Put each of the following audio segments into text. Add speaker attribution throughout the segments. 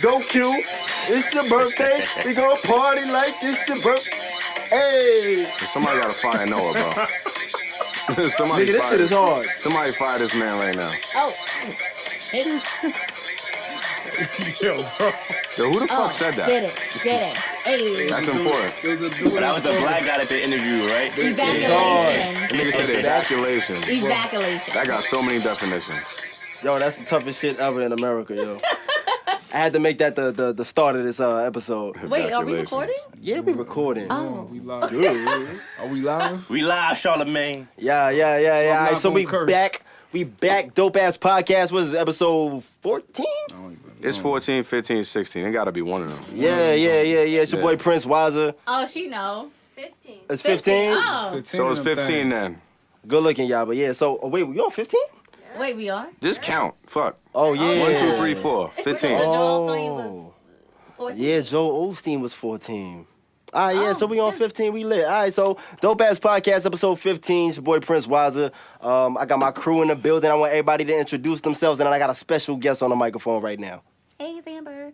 Speaker 1: Go Q. It's your birthday. We gonna party like it's your birthday. Hey.
Speaker 2: Somebody gotta fire Noah, bro.
Speaker 1: Nigga, this shit is hard.
Speaker 2: Somebody fire this man right now.
Speaker 3: Oh.
Speaker 4: Yo, bro.
Speaker 2: Yo, who the fuck said that?
Speaker 3: Get it. Hey.
Speaker 2: That's important.
Speaker 5: But that was the black guy at the interview, right?
Speaker 3: Evaculation.
Speaker 2: The nigga said evacuation.
Speaker 3: Evaculation.
Speaker 2: That got so many definitions.
Speaker 1: Yo, that's the toughest shit ever in America, yo. I had to make that the start of this episode.
Speaker 3: Wait, are we recording?
Speaker 1: Yeah, we recording.
Speaker 3: Oh.
Speaker 4: We live. Are we live?
Speaker 5: We live, Charlamagne.
Speaker 1: Yeah. All right, so we
Speaker 4: curse.
Speaker 1: back. We back. Dope ass podcast. What is it, episode 14?
Speaker 2: It's 14, 15, 16. It gotta be one of them.
Speaker 1: Yeah. It's your boy Prince Wiser.
Speaker 3: Oh, she know.
Speaker 6: 15.
Speaker 1: It's 15?
Speaker 3: Oh.
Speaker 2: So it's 15 then.
Speaker 1: Good looking, y'all. But yeah, so, wait, we on 15?
Speaker 3: Wait, we are?
Speaker 2: Just count. Fuck.
Speaker 1: Oh, yeah.
Speaker 2: 1, 2, 3, 4. 15.
Speaker 3: Joel Osteen was 14.
Speaker 1: Yeah, Joel Osteen was 14. All right, yeah, so we on 15, we lit. All right, so Dope Ass Podcast, episode 15. It's your boy Prince Wiser. I got my crew in the building. I want everybody to introduce themselves, and then I got a special guest on the microphone right now.
Speaker 3: Hey, Amber.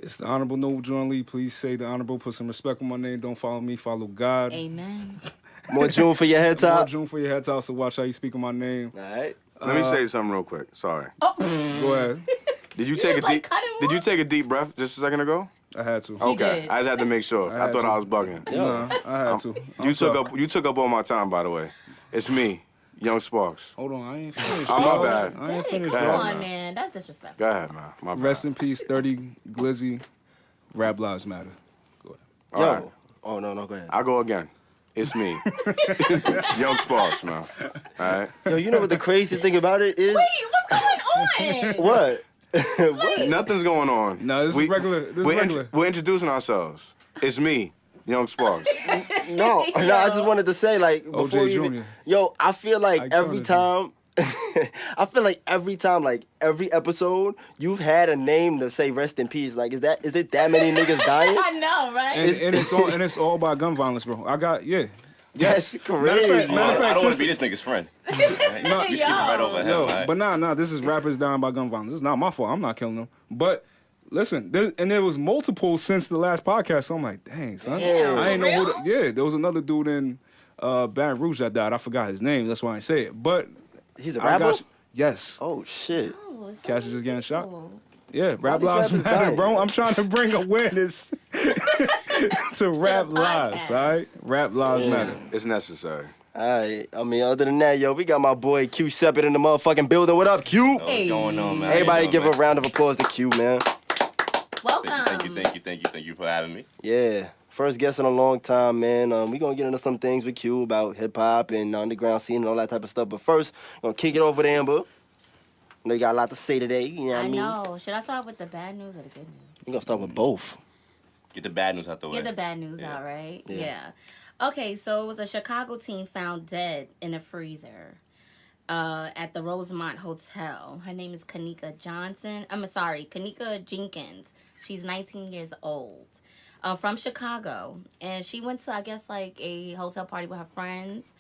Speaker 4: It's the Honorable Noble John Lee. Please say the Honorable. Put some respect on my name. Don't follow me. Follow God.
Speaker 3: Amen.
Speaker 1: More June for your head
Speaker 4: More
Speaker 1: top.
Speaker 4: June for your head top, so watch how you speak on my name.
Speaker 1: All right.
Speaker 2: Let me say something real quick. Sorry.
Speaker 4: Go ahead.
Speaker 2: Did you take a
Speaker 3: was like,
Speaker 2: deep?
Speaker 3: cut him
Speaker 2: Did you
Speaker 3: off?
Speaker 2: take a deep breath just a second ago?
Speaker 4: I had to.
Speaker 2: Okay.
Speaker 3: did.
Speaker 2: I just had to make sure. I
Speaker 4: had
Speaker 2: thought
Speaker 4: to.
Speaker 2: I was bugging.
Speaker 4: Nah, I had to.
Speaker 2: You took up all my time, by the way. It's me, Young Sparks.
Speaker 4: Hold on, I ain't finished.
Speaker 2: Oh, my
Speaker 4: dog.
Speaker 2: bad.
Speaker 4: I ain't
Speaker 3: Hey,
Speaker 4: finished,
Speaker 3: come
Speaker 4: dog.
Speaker 3: on, man. That's disrespectful.
Speaker 2: Go ahead, man. My bad.
Speaker 4: Rest in peace, 30 Glizzy. Rap Lives Matter. Go ahead.
Speaker 2: All
Speaker 1: Yo.
Speaker 2: right.
Speaker 1: Oh, no, go ahead.
Speaker 2: I'll go again. It's me, Young Sparks, man. All right.
Speaker 1: Yo, you know what the crazy thing about it is?
Speaker 3: Wait, what's going on?
Speaker 1: What?
Speaker 2: Nothing's going on.
Speaker 4: No, this is regular. This is regular.
Speaker 2: We're introducing ourselves. It's me, Young Sparks.
Speaker 1: No, I just wanted to say, like, before
Speaker 4: OJ
Speaker 1: you even,
Speaker 4: Jr..
Speaker 1: yo, I feel like
Speaker 4: Ike
Speaker 1: every
Speaker 4: Turner,
Speaker 1: time, like every episode, you've had a name to say rest in peace. Like, is it that many niggas dying?
Speaker 3: I know, right?
Speaker 4: And it's all about gun violence, bro.
Speaker 1: That's crazy.
Speaker 4: Matter of
Speaker 5: I don't want
Speaker 4: since-
Speaker 5: to be this nigga's friend.
Speaker 4: No,
Speaker 5: You skipping right over him,
Speaker 4: No,
Speaker 5: right?
Speaker 4: but nah, this is rappers dying by gun violence. This is not my fault. I'm not killing them. But listen, there was multiple since the last podcast, so I'm like, dang, son.
Speaker 1: Damn.
Speaker 4: I ain't know
Speaker 3: For
Speaker 4: who yeah, there was another dude in Baton Rouge that died. I forgot his name. That's why I say it. But
Speaker 1: He's a
Speaker 4: I
Speaker 1: rapper?
Speaker 4: got you. Yes.
Speaker 1: Oh, shit.
Speaker 3: Oh, is that
Speaker 4: Cash is just getting shot.
Speaker 3: cool?
Speaker 4: Yeah, rap
Speaker 1: these
Speaker 4: lives
Speaker 1: rappers
Speaker 4: matter,
Speaker 1: dying?
Speaker 4: bro. I'm trying to bring awareness to rap lives,
Speaker 3: podcast.
Speaker 4: all right? Rap lives matter.
Speaker 2: It's necessary.
Speaker 1: All right. I mean, other than that, yo, we got my boy Q.Shepard in the motherfucking building. What up, Q?
Speaker 5: What's going on, man?
Speaker 1: Everybody
Speaker 5: How you
Speaker 1: give
Speaker 5: doing,
Speaker 1: a round of applause to Q, man.
Speaker 3: Welcome.
Speaker 5: Thank you for having me.
Speaker 1: Yeah. First guest in a long time, man. We gonna get into some things with Q about hip-hop and underground scene and all that type of stuff. But first, we're gonna kick it over to Amber. I know you got a lot to say today, you know what I
Speaker 3: I
Speaker 1: mean?
Speaker 3: know. Should I start with the bad news or the good news?
Speaker 1: We're gonna start with both.
Speaker 5: Get the bad news out the way.
Speaker 3: Get the bad news out, right?
Speaker 1: Yeah.
Speaker 3: Yeah. Okay, so it was a Chicago teen found dead in a freezer at the Rosemont Hotel. Her name is Kenneka Jenkins. She's 19 years old. From Chicago. And she went to, I guess, like a hotel party with her friends.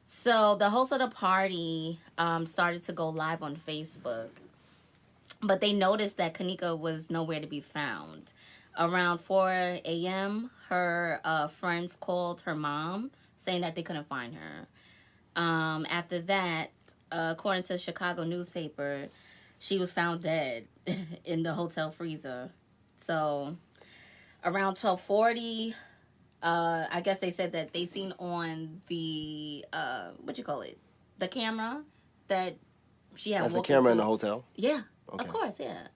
Speaker 3: So the host of the party started to go live on Facebook. But they noticed that Kenneka was nowhere to be found. Around 4 a.m., her friends called her mom saying that they couldn't find her. After that, according to the Chicago newspaper, she was found dead in the hotel freezer. So around 12:40, I guess they said that they seen on the, the camera that she had
Speaker 1: That's the
Speaker 3: walked
Speaker 1: camera in
Speaker 3: into-
Speaker 1: the hotel?
Speaker 3: Yeah,
Speaker 1: Okay.
Speaker 3: of course, yeah.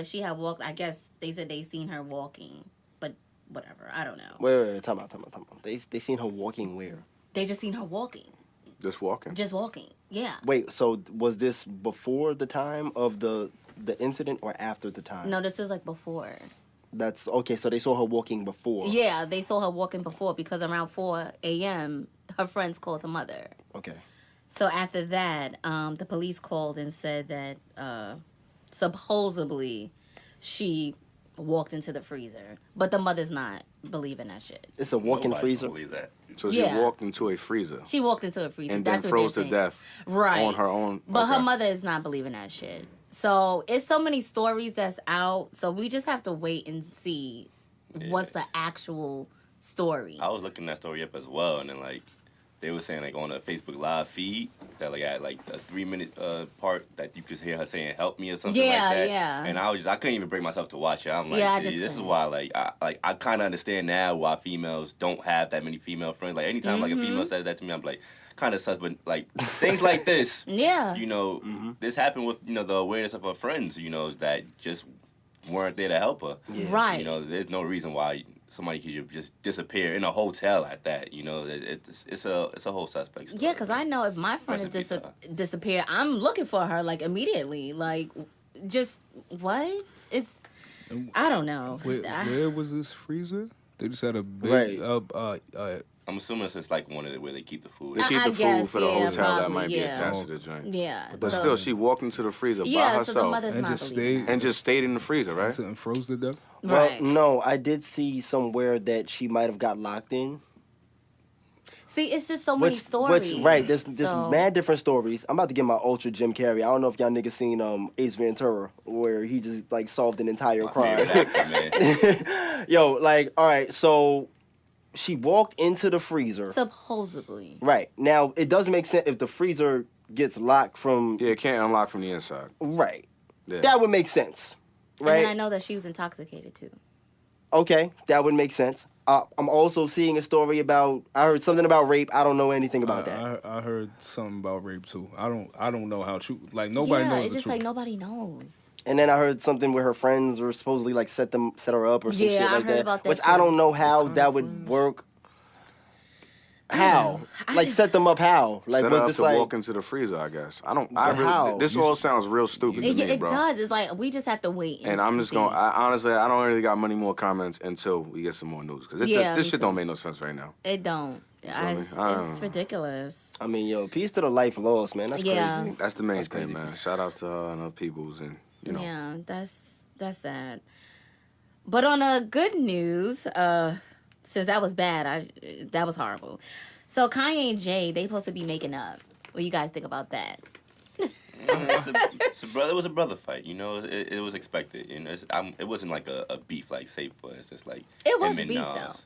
Speaker 3: She had walked, I guess they said they seen her walking, but whatever, I don't know.
Speaker 1: Wait, time out. They seen her walking where?
Speaker 3: They just seen her walking,
Speaker 2: Just walking.
Speaker 3: just walking, yeah.
Speaker 1: Wait, so was this before the time of the incident or after the time?
Speaker 3: No, this was like before.
Speaker 1: That's okay, so they saw her walking before.
Speaker 3: Yeah, they saw her walking before because around 4 a.m., her friends called her mother.
Speaker 1: Okay.
Speaker 3: So after that, the police called and said that supposedly she walked into the freezer. But the mother's not believing that shit.
Speaker 1: It's a walk-in
Speaker 5: Nobody
Speaker 1: freezer?
Speaker 5: can believe that.
Speaker 2: So she
Speaker 3: Yeah.
Speaker 2: walked into a freezer
Speaker 3: She walked into a freezer.
Speaker 2: and
Speaker 3: That's
Speaker 2: then
Speaker 3: what
Speaker 2: froze
Speaker 3: they're
Speaker 2: to
Speaker 3: saying.
Speaker 2: death
Speaker 3: Right.
Speaker 2: on her own.
Speaker 3: But her
Speaker 2: Okay.
Speaker 3: mother is not believing that shit. So it's so many stories that's out. So we just have to wait and see what's the actual story.
Speaker 5: I was looking that story up as well, and then like they were saying like on a Facebook Live feed that like at like a 3-minute part that you could hear her saying "help me" or something like that.
Speaker 3: Yeah.
Speaker 5: And I couldn't even bring myself to watch it. I'm like,
Speaker 3: Yeah, I
Speaker 5: "Gee,
Speaker 3: just
Speaker 5: this is
Speaker 3: couldn't.
Speaker 5: why I kind of understand now why females don't have that many female friends. Like anytime like a female says that to me, I'm like kind of sus, but like things like this,
Speaker 3: Yeah.
Speaker 5: you know, this happened with the awareness of her friends, that just weren't there to help her.
Speaker 3: Right.
Speaker 5: There's no reason why somebody could just disappear in a hotel at that. It's a whole suspect story.
Speaker 3: Yeah, because I know if my friend
Speaker 5: Rest in peace,
Speaker 3: disappeared, I'm looking for her like immediately. Like, just what? It's I don't know.
Speaker 4: Where was this freezer? They just had a big
Speaker 5: I'm assuming it's just like one of the where they keep the food.
Speaker 2: They keep the food
Speaker 3: guess,
Speaker 2: for the
Speaker 3: yeah,
Speaker 2: hotel that
Speaker 3: probably,
Speaker 2: might be
Speaker 3: yeah.
Speaker 2: attached to the joint.
Speaker 3: Yeah,
Speaker 2: But
Speaker 3: so-
Speaker 2: still, she walked into the freezer by
Speaker 3: yeah. So the
Speaker 2: herself
Speaker 3: mother's
Speaker 4: and
Speaker 3: not
Speaker 4: just
Speaker 3: believing.
Speaker 4: stayed
Speaker 2: and just stayed in the freezer, right?
Speaker 4: and froze to death.
Speaker 3: Right.
Speaker 1: Well, no, I did see somewhere that she might have got locked in.
Speaker 3: See, it's just so many stories.
Speaker 1: Right, there's
Speaker 3: So-
Speaker 1: mad different stories. I'm about to get my ultra Jim Carrey. I don't know if y'all niggas seen Ace Ventura, where he just like solved an entire crime.
Speaker 5: Favorite actor, man.
Speaker 1: Yo, like, all right, so she walked into the freezer.
Speaker 3: Supposedly.
Speaker 1: Right. Now, it doesn't make sense if the freezer gets locked from...
Speaker 2: Yeah, it can't unlock from the inside.
Speaker 1: Right.
Speaker 2: Yeah.
Speaker 1: That would make sense. Right?
Speaker 3: And then I know that she was intoxicated too.
Speaker 1: Okay, that would make sense. I'm also seeing a story about... I heard something about rape. I don't know anything about that.
Speaker 4: I heard something about rape too. I don't know how true. Like nobody knows
Speaker 3: it's
Speaker 4: the
Speaker 3: just
Speaker 4: truth.
Speaker 3: like nobody knows.
Speaker 1: And then I heard something where her friends were supposedly like set her up or some
Speaker 3: Yeah,
Speaker 1: shit
Speaker 3: I
Speaker 1: like
Speaker 3: heard
Speaker 1: that.
Speaker 3: about that
Speaker 1: Which
Speaker 3: too.
Speaker 1: I don't know how
Speaker 4: kind
Speaker 1: that
Speaker 4: of
Speaker 1: would
Speaker 4: friends?
Speaker 1: work. How? Like set them up how? Like
Speaker 2: Set
Speaker 1: was
Speaker 2: her up
Speaker 1: this
Speaker 2: to
Speaker 1: like
Speaker 2: walk into the freezer, I guess. I
Speaker 1: But how?
Speaker 2: This all sounds real stupid to me,
Speaker 3: It
Speaker 2: bro.
Speaker 3: does. It's like we just have to wait.
Speaker 2: And I'm just going. Honestly, I don't really got many more comments until we get some more news because
Speaker 3: Yeah,
Speaker 2: this
Speaker 3: me
Speaker 2: shit
Speaker 3: too.
Speaker 2: don't make no sense right now.
Speaker 3: It don't.
Speaker 2: feel me?
Speaker 3: It's
Speaker 2: I don't know.
Speaker 3: ridiculous.
Speaker 1: I mean, yo, peace to the life lost, man. That's
Speaker 3: Yeah.
Speaker 1: crazy.
Speaker 2: That's the main
Speaker 1: That's
Speaker 2: thing,
Speaker 1: crazy.
Speaker 2: man. Shout outs to her and her peoples, and
Speaker 3: Yeah, that's sad. But on a good news, since that was bad, that was horrible. So Kanye and Jay, they supposed to be making up. What do you guys think about that?
Speaker 5: It's a brother. It was a brother fight. It was expected. It wasn't like a beef like safe, but it's just like
Speaker 3: It was
Speaker 5: him and
Speaker 3: beef,
Speaker 5: Nas.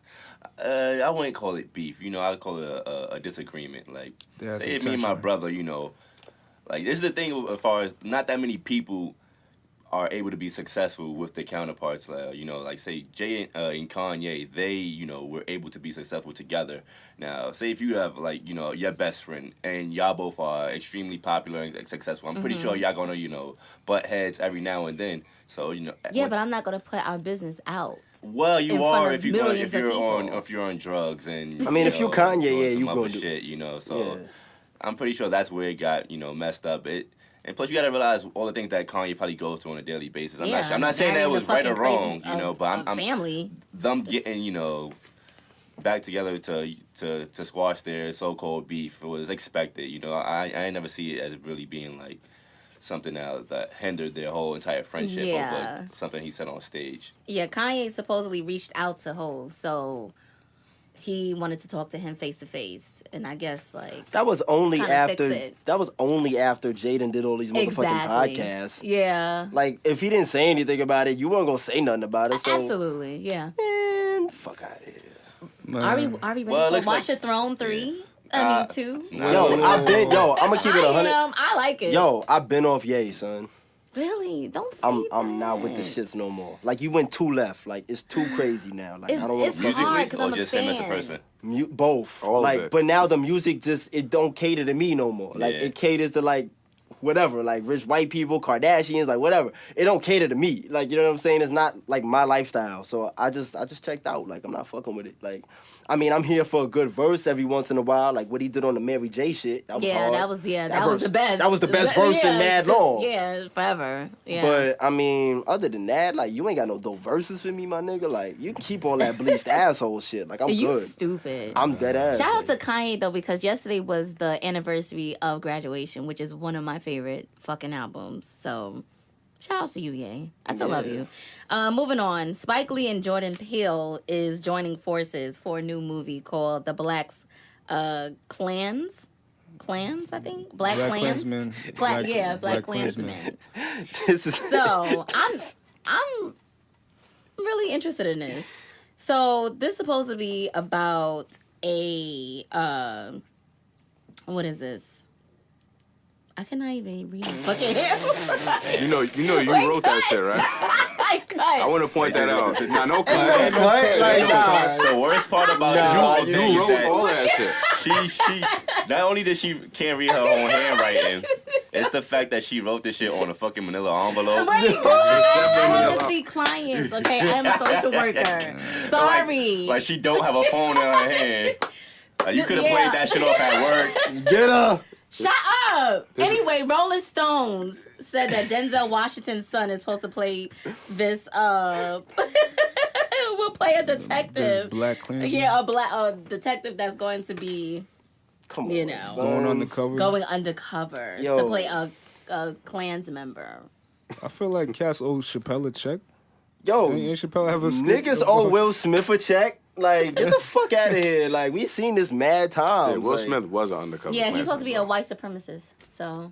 Speaker 5: I wouldn't call it beef. I'd call it a disagreement. Like
Speaker 4: They had
Speaker 5: say
Speaker 4: some
Speaker 5: me and my
Speaker 4: tension.
Speaker 5: brother. Like this is the thing as far as not that many people are able to be successful with their counterparts. Like say Jay and Kanye, they were able to be successful together. Now, say if you have your best friend and y'all both are extremely popular and successful, I'm pretty sure y'all gonna butt heads every now and then. So
Speaker 3: Yeah, but I'm not gonna put our business out.
Speaker 5: Well,
Speaker 3: in
Speaker 5: you
Speaker 3: front
Speaker 5: are
Speaker 3: of
Speaker 5: if you're
Speaker 3: millions of people.
Speaker 5: if you're on drugs and
Speaker 1: I mean, if you Kanye,
Speaker 5: doing
Speaker 1: yeah,
Speaker 5: some
Speaker 1: you
Speaker 5: other
Speaker 1: gonna do-
Speaker 5: shit. So
Speaker 1: Yeah.
Speaker 5: I'm pretty sure that's where it got messed up. And plus, you gotta realize all the things that Kanye probably goes through on a daily basis. I'm not saying that it
Speaker 3: marrying
Speaker 5: was
Speaker 3: a
Speaker 5: right or
Speaker 3: fucking
Speaker 5: wrong,
Speaker 3: crazy-
Speaker 5: but I'm
Speaker 3: family.
Speaker 5: them getting back together to squash their so-called beef was expected. I ain't never see it as really being like something that hindered their whole entire friendship
Speaker 3: Yeah.
Speaker 5: over something he said on stage.
Speaker 3: Yeah, Kanye supposedly reached out to Hov, so he wanted to talk to him face to face, and I guess like
Speaker 1: That was only
Speaker 3: Kinda
Speaker 1: after
Speaker 3: fix it.
Speaker 1: Jaden did all these motherfucking
Speaker 3: exactly.
Speaker 1: podcasts.
Speaker 3: Yeah,
Speaker 1: Like, if he didn't say anything about it, you weren't gonna say nothing about it. So,
Speaker 3: absolutely. Yeah.
Speaker 1: man, fuck out of here.
Speaker 3: Are we ready
Speaker 5: Well, it
Speaker 3: for
Speaker 5: looks
Speaker 3: Watch
Speaker 5: like-
Speaker 3: Your Throne 3? I mean 2.
Speaker 5: Nah,
Speaker 1: Yo,
Speaker 5: I don't
Speaker 1: I've been,
Speaker 5: know.
Speaker 1: I'm gonna keep it 100.
Speaker 3: I like it.
Speaker 1: Yo, I've been off Ye, son.
Speaker 3: Really? Don't say
Speaker 1: I'm not with the
Speaker 3: that.
Speaker 1: shits no more. Like, you went too left. Like, it's too crazy now. Like, I don't want
Speaker 3: it's
Speaker 1: to
Speaker 5: musically
Speaker 3: hard 'cause
Speaker 5: or
Speaker 3: I'm a
Speaker 5: just him as a
Speaker 3: fan.
Speaker 5: person.
Speaker 1: both.
Speaker 2: All of
Speaker 1: like,
Speaker 2: it.
Speaker 1: but now the music it don't cater to me no more. Like,
Speaker 5: Yeah.
Speaker 1: it caters to like whatever, like rich white people, Kardashians, like whatever. It don't cater to me. Like, you know what I'm saying? It's not like my lifestyle. So I just checked out. Like, I'm not fucking with it. Like, I mean, I'm here for a good verse every once in a while. Like what he did on the Mary J shit. That was
Speaker 3: Yeah,
Speaker 1: hard.
Speaker 3: that was that
Speaker 1: verse-
Speaker 3: was the best.
Speaker 1: That was the best verse in Mad Long.
Speaker 3: Yeah, forever. Yeah.
Speaker 1: But I mean, other than that, like you ain't got no dope verses for me, my nigga. Like you can keep all that bleached asshole shit. Like I'm
Speaker 3: you
Speaker 1: good.
Speaker 3: stupid.
Speaker 1: I'm dead ass.
Speaker 3: Shout out
Speaker 1: like,
Speaker 3: to Kanye though, because yesterday was the anniversary of Graduation, which is one of my favorite fucking albums. So shout out to you, Ye. I still love you. Moving on, Spike Lee and Jordan Peele is joining forces for a new movie called The Black's Clans. clans, I think. Black clans.
Speaker 4: Klansmen.
Speaker 3: Black Klansmen.
Speaker 1: This is
Speaker 3: So I'm really interested in this. So this is supposed to be about a what is this? I cannot even read fucking hair.
Speaker 2: You wrote that shit, right?
Speaker 3: I cut.
Speaker 2: I want to point that out. Nah, no cut.
Speaker 1: what? Like, nah.
Speaker 5: The worst part about
Speaker 1: Nah,
Speaker 5: this
Speaker 2: You
Speaker 5: is
Speaker 2: wrote
Speaker 5: that
Speaker 2: all that shit.
Speaker 5: she not only did she can't read her own handwriting, it's the fact that she wrote this shit on a fucking manila envelope.
Speaker 3: Wait, I want to see clients. Okay, I am a social worker. Sorry.
Speaker 5: Like she don't have a phone in her hand. Like, you could have played that shit off at work.
Speaker 1: Get her.
Speaker 3: Shut up! Anyway, Rolling Stones said that Denzel Washington's son is supposed to play this, will play a detective.
Speaker 4: Black Klansman.
Speaker 3: Yeah, a detective that's going to be,
Speaker 1: Come on,
Speaker 3: you know,
Speaker 1: son.
Speaker 4: Going undercover.
Speaker 3: going undercover
Speaker 1: Yo.
Speaker 3: to play a Klans member.
Speaker 4: I feel like Cass owes Chappelle a check.
Speaker 1: Yo,
Speaker 4: Ain't Chappelle have a skit?
Speaker 1: niggas owe Will Smith a check. Like, get the fuck out of here. Like, we seen this mad times.
Speaker 2: Yeah, Will
Speaker 1: like,
Speaker 2: Smith was an undercover.
Speaker 3: Yeah, he's
Speaker 2: Klansman,
Speaker 3: supposed to be
Speaker 2: bro.
Speaker 3: a white supremacist. So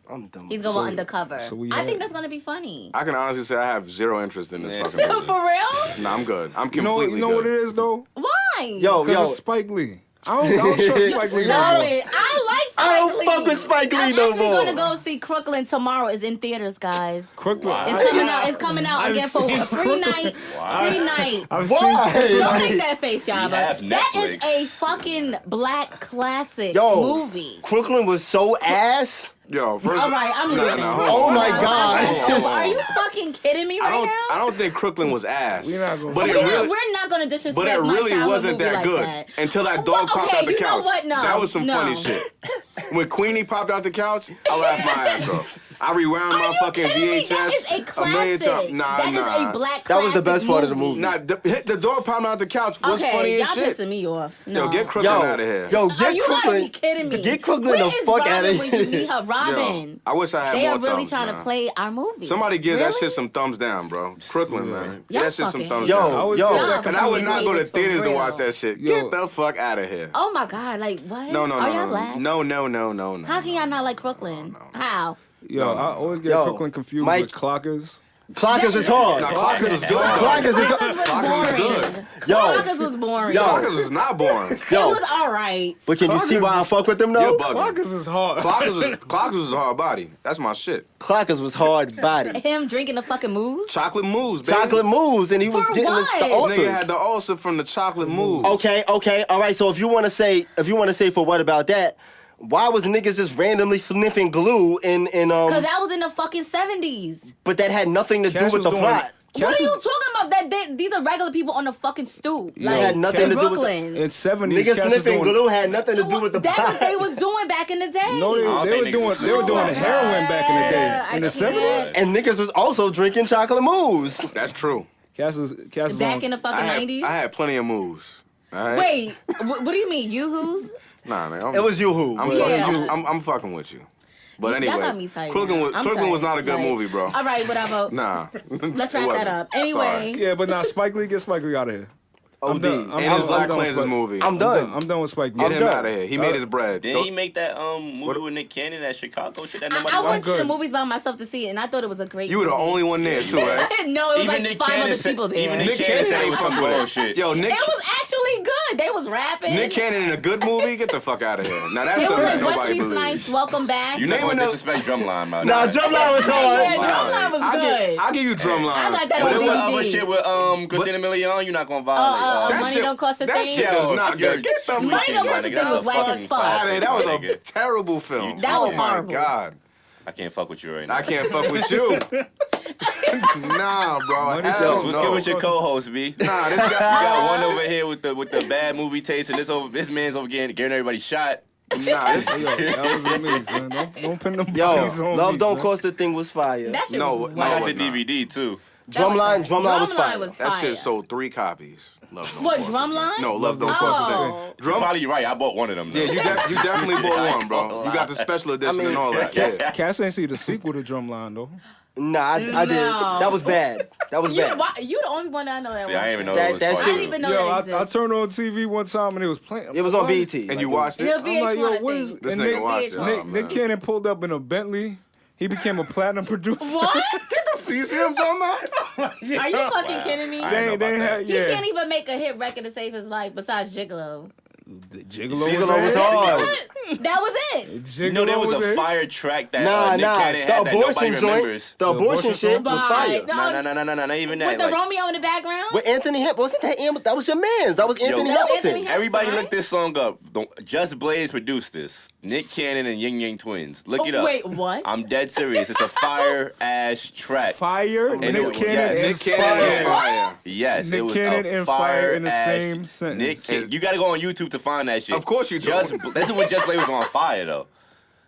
Speaker 1: I'm done.
Speaker 3: he's going undercover.
Speaker 4: so we
Speaker 3: I
Speaker 4: had-
Speaker 3: think that's going to be funny.
Speaker 2: I can honestly say I have zero interest in this
Speaker 5: Yeah.
Speaker 2: fucking movie.
Speaker 3: For real?
Speaker 2: Nah, I'm good. I'm
Speaker 4: You know
Speaker 2: completely
Speaker 4: what it
Speaker 2: good.
Speaker 4: is though?
Speaker 3: Why?
Speaker 1: Yo,
Speaker 4: Because it's Spike Lee. I don't trust Spike Lee.
Speaker 3: Stop
Speaker 4: no more.
Speaker 3: it. I like Spike
Speaker 1: I don't
Speaker 3: Lee.
Speaker 1: fuck with Spike Lee
Speaker 3: I'm
Speaker 1: no
Speaker 3: actually
Speaker 1: more.
Speaker 3: going to go see Crooklyn tomorrow. It's in theaters, guys.
Speaker 4: Crooklyn.
Speaker 3: It's coming out
Speaker 4: I've
Speaker 3: again for
Speaker 4: seen
Speaker 3: a free night. Free night.
Speaker 4: I've
Speaker 1: Why?
Speaker 3: Don't
Speaker 1: Like,
Speaker 3: make that face, y'all.
Speaker 5: have
Speaker 3: That is
Speaker 5: Netflix.
Speaker 3: a fucking black classic
Speaker 1: Yo,
Speaker 3: movie.
Speaker 1: Crooklyn was so ass.
Speaker 2: Yo, first
Speaker 3: All right, I'm leaving.
Speaker 2: hold
Speaker 1: Oh
Speaker 2: on.
Speaker 1: my God.
Speaker 3: Are you fucking kidding me right
Speaker 2: I
Speaker 3: now?
Speaker 2: don't think Crooklyn was ass.
Speaker 4: We're not gonna-
Speaker 2: But it
Speaker 3: We're
Speaker 2: really,
Speaker 3: not going to disrespect
Speaker 2: but it
Speaker 3: my
Speaker 2: really
Speaker 3: childhood
Speaker 2: wasn't
Speaker 3: movie
Speaker 2: that
Speaker 3: like
Speaker 2: good
Speaker 3: that.
Speaker 2: until that
Speaker 3: Well,
Speaker 2: dog popped
Speaker 3: okay,
Speaker 2: out the
Speaker 3: you know
Speaker 2: couch.
Speaker 3: what? No,
Speaker 2: That was some
Speaker 3: no.
Speaker 2: funny shit. When Queenie popped out the couch, I laughed my ass off. I rewound
Speaker 3: Are
Speaker 2: my
Speaker 3: you
Speaker 2: fucking
Speaker 3: kidding me?
Speaker 2: VHS
Speaker 3: That is a
Speaker 2: million
Speaker 3: classic.
Speaker 2: times. Nah,
Speaker 3: That is
Speaker 2: nah.
Speaker 3: a black classic
Speaker 1: That was the best part of the movie.
Speaker 2: Nah, the dog popping out the couch was
Speaker 3: Okay,
Speaker 2: funny
Speaker 3: y'all
Speaker 2: as shit.
Speaker 3: pissing me off. No.
Speaker 2: Yo, get Crooklyn
Speaker 1: Yo,
Speaker 2: out of here.
Speaker 1: yo,
Speaker 3: Are
Speaker 1: get
Speaker 3: you gotta be
Speaker 1: Crooklyn.
Speaker 3: kidding me?
Speaker 1: Get Crooklyn
Speaker 3: Where
Speaker 1: the
Speaker 3: is
Speaker 1: fuck
Speaker 3: Robin
Speaker 1: out of
Speaker 3: when you meet
Speaker 1: here.
Speaker 3: her? Robin.
Speaker 2: I wish I had
Speaker 3: They
Speaker 2: more
Speaker 3: are really
Speaker 2: thumbs,
Speaker 3: trying
Speaker 2: man.
Speaker 3: to play our movie.
Speaker 2: Somebody give
Speaker 3: really?
Speaker 2: that shit some thumbs down, bro. Crooklyn, man. Give
Speaker 3: Y'all
Speaker 2: that shit some
Speaker 3: fucking
Speaker 2: thumbs
Speaker 1: Yo,
Speaker 2: down.
Speaker 4: I was
Speaker 1: yo.
Speaker 4: thinking that
Speaker 2: And I would not go to
Speaker 3: Haters for
Speaker 2: theaters to
Speaker 3: real.
Speaker 2: watch that shit.
Speaker 4: Yo.
Speaker 2: Get the fuck out of here.
Speaker 3: Oh my God! Like what?
Speaker 2: No, no,
Speaker 3: Are
Speaker 2: no,
Speaker 3: y'all
Speaker 2: no,
Speaker 3: black?
Speaker 2: no.
Speaker 3: How can y'all not like Crooklyn? How?
Speaker 4: Yo, I always get
Speaker 1: Yo,
Speaker 4: Crooklyn confused
Speaker 1: Mike-
Speaker 4: with Clockers.
Speaker 1: Clockers is hard.
Speaker 2: Nah, Clockers is good.
Speaker 1: Clockers is
Speaker 3: Clockers was
Speaker 2: Clockers is
Speaker 3: boring.
Speaker 2: good.
Speaker 1: Yo.
Speaker 3: Clockers was boring.
Speaker 1: Yo.
Speaker 2: Clockers is not boring.
Speaker 3: It
Speaker 1: Yo,
Speaker 3: was all right.
Speaker 1: but can you see why I fuck with them though?
Speaker 2: You're bugging.
Speaker 4: Clockers is hard.
Speaker 2: Clockers is a hard body. That's my shit.
Speaker 1: Clockers was hard body.
Speaker 3: Him drinking the fucking moose.
Speaker 2: Chocolate mousse, baby.
Speaker 1: Chocolate moves, and he was
Speaker 3: For
Speaker 1: getting
Speaker 3: what?
Speaker 1: the
Speaker 2: Nigga
Speaker 1: ulcers.
Speaker 2: had the ulcer from the chocolate mousse.
Speaker 1: Okay, all right. So if you want to say for what about that? Why was niggas just randomly sniffing glue in
Speaker 3: Cause that was in the fucking 70s.
Speaker 1: But that had nothing to do
Speaker 4: Cass
Speaker 1: with the
Speaker 4: was doing-
Speaker 1: plot.
Speaker 3: What are you talking about? These are regular people on the fucking stoop.
Speaker 4: Yeah,
Speaker 3: Like
Speaker 1: had nothing
Speaker 3: in
Speaker 1: to do with the-
Speaker 3: Brooklyn.
Speaker 4: In 70s,
Speaker 1: Niggas
Speaker 4: Cass was
Speaker 1: sniffing
Speaker 4: doing...
Speaker 1: glue had nothing to do with the
Speaker 3: That's
Speaker 1: plot.
Speaker 3: what they was doing back in the day.
Speaker 4: No,
Speaker 5: don't
Speaker 4: they
Speaker 5: think
Speaker 4: were
Speaker 5: niggas
Speaker 4: doing
Speaker 5: was
Speaker 4: they were doing the
Speaker 5: doing
Speaker 4: heroin back in the day.
Speaker 3: I
Speaker 4: In the
Speaker 3: can't.
Speaker 4: 70s,
Speaker 1: And niggas was also drinking chocolate moves.
Speaker 2: That's true.
Speaker 4: Cass is
Speaker 3: Back
Speaker 4: on,
Speaker 3: in the fucking 90s.
Speaker 2: I had plenty of moves. All right?
Speaker 3: Wait, what do you mean? You who's?
Speaker 2: Nah, man.
Speaker 1: It was you who.
Speaker 2: I'm,
Speaker 1: but-
Speaker 3: Yeah.
Speaker 2: fucking, I'm fucking with you. But anyway,
Speaker 3: Y'all got me tight.
Speaker 2: Crooklyn was,
Speaker 3: I'm
Speaker 2: Crooklyn was
Speaker 3: tight.
Speaker 2: not a good
Speaker 3: Like,
Speaker 2: movie, bro.
Speaker 3: All right, whatever.
Speaker 2: Nah.
Speaker 3: Let's
Speaker 2: It
Speaker 3: wrap that
Speaker 2: wasn't.
Speaker 3: up. Anyway,
Speaker 4: yeah, but now Spike Lee, get Spike Lee out of here. I'm
Speaker 1: OD.
Speaker 4: done.
Speaker 2: And his Black
Speaker 4: done with
Speaker 2: Klansman
Speaker 4: Spike-
Speaker 2: movie.
Speaker 1: I'm done.
Speaker 4: I'm done with Spike Lee.
Speaker 2: Get him
Speaker 1: done.
Speaker 2: out of here. He made his bread.
Speaker 5: Didn't he make that movie with Nick Cannon, that Chicago shit that nobody
Speaker 3: I
Speaker 5: watched?
Speaker 3: went to the
Speaker 4: good.
Speaker 3: movies by myself to see it, and I thought it was a great
Speaker 2: You were the
Speaker 3: movie.
Speaker 2: only one there, too, right?
Speaker 3: No, it was like
Speaker 5: Nick
Speaker 3: 5
Speaker 5: Cannon
Speaker 3: other
Speaker 5: said-
Speaker 3: people there.
Speaker 5: Even Nick
Speaker 2: Nick
Speaker 5: Cannon
Speaker 2: Cannon
Speaker 5: said it
Speaker 2: ain't
Speaker 5: was some
Speaker 2: fuck with it.
Speaker 5: bullshit.
Speaker 2: Yo, Nick
Speaker 3: It was actually good. They was rapping.
Speaker 2: Nick Cannon in a good movie? Get the fuck out of here. Now that's
Speaker 3: It was
Speaker 2: something
Speaker 3: like
Speaker 2: that nobody
Speaker 3: Wesley
Speaker 2: believes.
Speaker 3: Snipes, Welcome Back.
Speaker 5: You're not
Speaker 2: Name
Speaker 5: going to
Speaker 2: another-
Speaker 5: disrespect Drumline, man.
Speaker 1: Nah, Drumline was hard.
Speaker 3: Yeah, Drumline was good.
Speaker 2: I'll give you Drumline.
Speaker 3: I got that
Speaker 2: But
Speaker 3: on
Speaker 2: it
Speaker 5: What's
Speaker 2: was-
Speaker 5: the
Speaker 3: DVD.
Speaker 5: other shit with Christina Milian? You're not going to violate.
Speaker 2: that
Speaker 3: Money
Speaker 2: shit-
Speaker 3: Don't Cost a
Speaker 2: that
Speaker 3: Thing.
Speaker 2: shit is not
Speaker 5: You're
Speaker 2: good. Get the
Speaker 3: Money
Speaker 2: fuck
Speaker 3: Don't Cost a Thing was whack as fuck.
Speaker 2: out of here. That was a
Speaker 5: Nigga.
Speaker 2: terrible film.
Speaker 3: That was
Speaker 2: oh my
Speaker 3: horrible.
Speaker 2: God.
Speaker 5: I can't fuck with you right now.
Speaker 2: I can't fuck with you. Nah, bro.
Speaker 4: Money
Speaker 2: Hell
Speaker 4: Don't
Speaker 5: What's
Speaker 2: no.
Speaker 5: good with your co-host, B?
Speaker 2: Nah, this
Speaker 5: You
Speaker 2: guy.
Speaker 5: got one over here with the bad movie taste, and this man's over getting everybody shot.
Speaker 2: Nah, this,
Speaker 4: Yo, that was me, son. Don't pin them
Speaker 1: Yo,
Speaker 4: bodies on
Speaker 1: Love
Speaker 4: me,
Speaker 1: Don't
Speaker 4: son.
Speaker 1: Cost a Thing was fire.
Speaker 3: That shit
Speaker 2: No,
Speaker 3: was
Speaker 2: no,
Speaker 5: I
Speaker 3: whack.
Speaker 5: got the
Speaker 2: was not.
Speaker 5: DVD too.
Speaker 1: Drumline was fire.
Speaker 3: was
Speaker 2: that
Speaker 3: fire.
Speaker 2: shit sold 3 copies. Love Don't
Speaker 3: What,
Speaker 2: Cost a
Speaker 3: Drumline?
Speaker 2: Thing. No, Love Don't
Speaker 3: Oh.
Speaker 2: Cost a Thing.
Speaker 5: You're
Speaker 2: Drum.
Speaker 5: probably right. I bought one of them. Though.
Speaker 2: Yeah, you definitely bought one, bro. You got the special edition and all that. Yeah.
Speaker 4: Cass ain't see the sequel to Drumline though.
Speaker 1: Nah, I did. That was bad. That was bad.
Speaker 3: You the only one I know that.
Speaker 5: See, I didn't even know
Speaker 1: That-
Speaker 5: it was
Speaker 1: that
Speaker 5: part
Speaker 1: shit-
Speaker 3: I
Speaker 5: of
Speaker 3: didn't even
Speaker 5: it.
Speaker 3: know
Speaker 4: Yo,
Speaker 3: that
Speaker 4: I
Speaker 3: exists.
Speaker 4: turned on TV one time and it was playing.
Speaker 1: It was on BET.
Speaker 2: And
Speaker 1: Like,
Speaker 2: you watched
Speaker 3: Yeah,
Speaker 2: it?
Speaker 4: I'm like,
Speaker 3: VH1,
Speaker 4: yo,
Speaker 3: I
Speaker 4: what is?
Speaker 3: think.
Speaker 2: This
Speaker 4: and
Speaker 2: nigga
Speaker 4: Nick,
Speaker 2: watched it.
Speaker 4: Nick,
Speaker 2: Oh,
Speaker 4: Nick
Speaker 2: man.
Speaker 4: Cannon pulled up in a Bentley. He became a platinum producer.
Speaker 3: What?
Speaker 2: You see what I'm talking about?
Speaker 3: Are you fucking
Speaker 5: Wow.
Speaker 3: kidding me?
Speaker 5: I didn't know about that.
Speaker 3: He can't even make a hit record to save his life besides Gigolo.
Speaker 4: The Gigolo
Speaker 1: Gigolo was
Speaker 4: it.
Speaker 1: hard.
Speaker 3: That was it.
Speaker 4: Gigolo
Speaker 5: You know there was
Speaker 4: it.
Speaker 5: a fire track that
Speaker 1: Nah,
Speaker 5: Nick Cannon
Speaker 1: the
Speaker 5: had that nobody
Speaker 1: abortion
Speaker 5: remembers.
Speaker 1: joint. The abortion shit
Speaker 3: Bye.
Speaker 1: was fire.
Speaker 3: No.
Speaker 5: No, not even that.
Speaker 3: With the
Speaker 5: Like,
Speaker 3: Romeo in the background?
Speaker 1: With Anthony Hamilton, wasn't that was your man's? That was Anthony
Speaker 5: Yo,
Speaker 3: That was
Speaker 1: Hamilton.
Speaker 3: Anthony
Speaker 5: everybody
Speaker 3: Hamilton,
Speaker 5: look this song up. Just Blaze produced this. Nick Cannon and Ying Yang Twins. Look it up.
Speaker 3: Wait, what?
Speaker 5: I'm dead serious. It's a fire ass track.
Speaker 4: Fire,
Speaker 5: And
Speaker 4: Nick
Speaker 5: it was-
Speaker 4: Cannon,
Speaker 5: yes.
Speaker 4: and
Speaker 2: Nick Cannon
Speaker 4: fire.
Speaker 2: and fire.
Speaker 5: Yes,
Speaker 4: Nick
Speaker 5: it was
Speaker 4: Cannon
Speaker 5: a
Speaker 4: and fire in the
Speaker 5: fire-ass
Speaker 4: same sentence.
Speaker 5: Nick Cannon. You got to go on YouTube to find that shit.
Speaker 2: Of course you do.
Speaker 5: This is when Just Blaze was on fire though.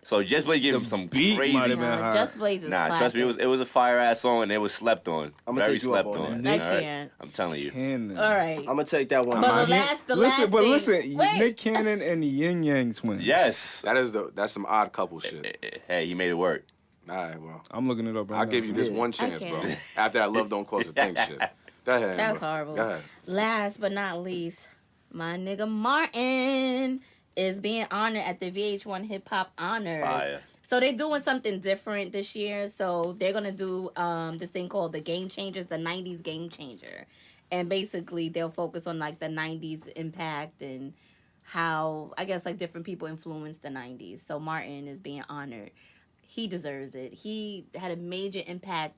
Speaker 5: So Just Blaze gave him some
Speaker 4: beat
Speaker 5: crazy.
Speaker 4: might have been high.
Speaker 3: Just Blaze is
Speaker 5: Nah,
Speaker 3: classic.
Speaker 5: trust me, it was a fire ass song and it was slept on.
Speaker 1: I'ma
Speaker 5: Very
Speaker 1: take you up
Speaker 5: slept
Speaker 1: on
Speaker 5: on.
Speaker 3: that. I
Speaker 5: alright?
Speaker 3: can't.
Speaker 5: I'm telling you.
Speaker 4: Cannon.
Speaker 3: All right.
Speaker 1: I'm gonna take that one.
Speaker 3: But the last
Speaker 4: listen,
Speaker 3: thing. Wait.
Speaker 4: Nick Cannon and the Yin Yang Twins.
Speaker 5: Yes.
Speaker 2: That's some odd couple shit.
Speaker 5: Hey, he made it work.
Speaker 2: All right, well.
Speaker 4: I'm looking it up right
Speaker 2: I'll
Speaker 4: now.
Speaker 2: give you this
Speaker 1: Yeah.
Speaker 2: one chance, bro.
Speaker 3: can't.
Speaker 2: After that love don't cost a thing shit. Go ahead.
Speaker 3: That's
Speaker 2: bro.
Speaker 3: horrible.
Speaker 2: Go ahead.
Speaker 3: Last but not least, my nigga Martin is being honored at the VH1 Hip Hop Honors.
Speaker 5: Fire.
Speaker 3: So they're doing something different this year. So they're gonna do this thing called the Game Changers, the '90s Game Changer, and basically they'll focus on like the '90s impact and how I guess like different people influenced the '90s. So Martin is being honored. He deserves it. He had a major impact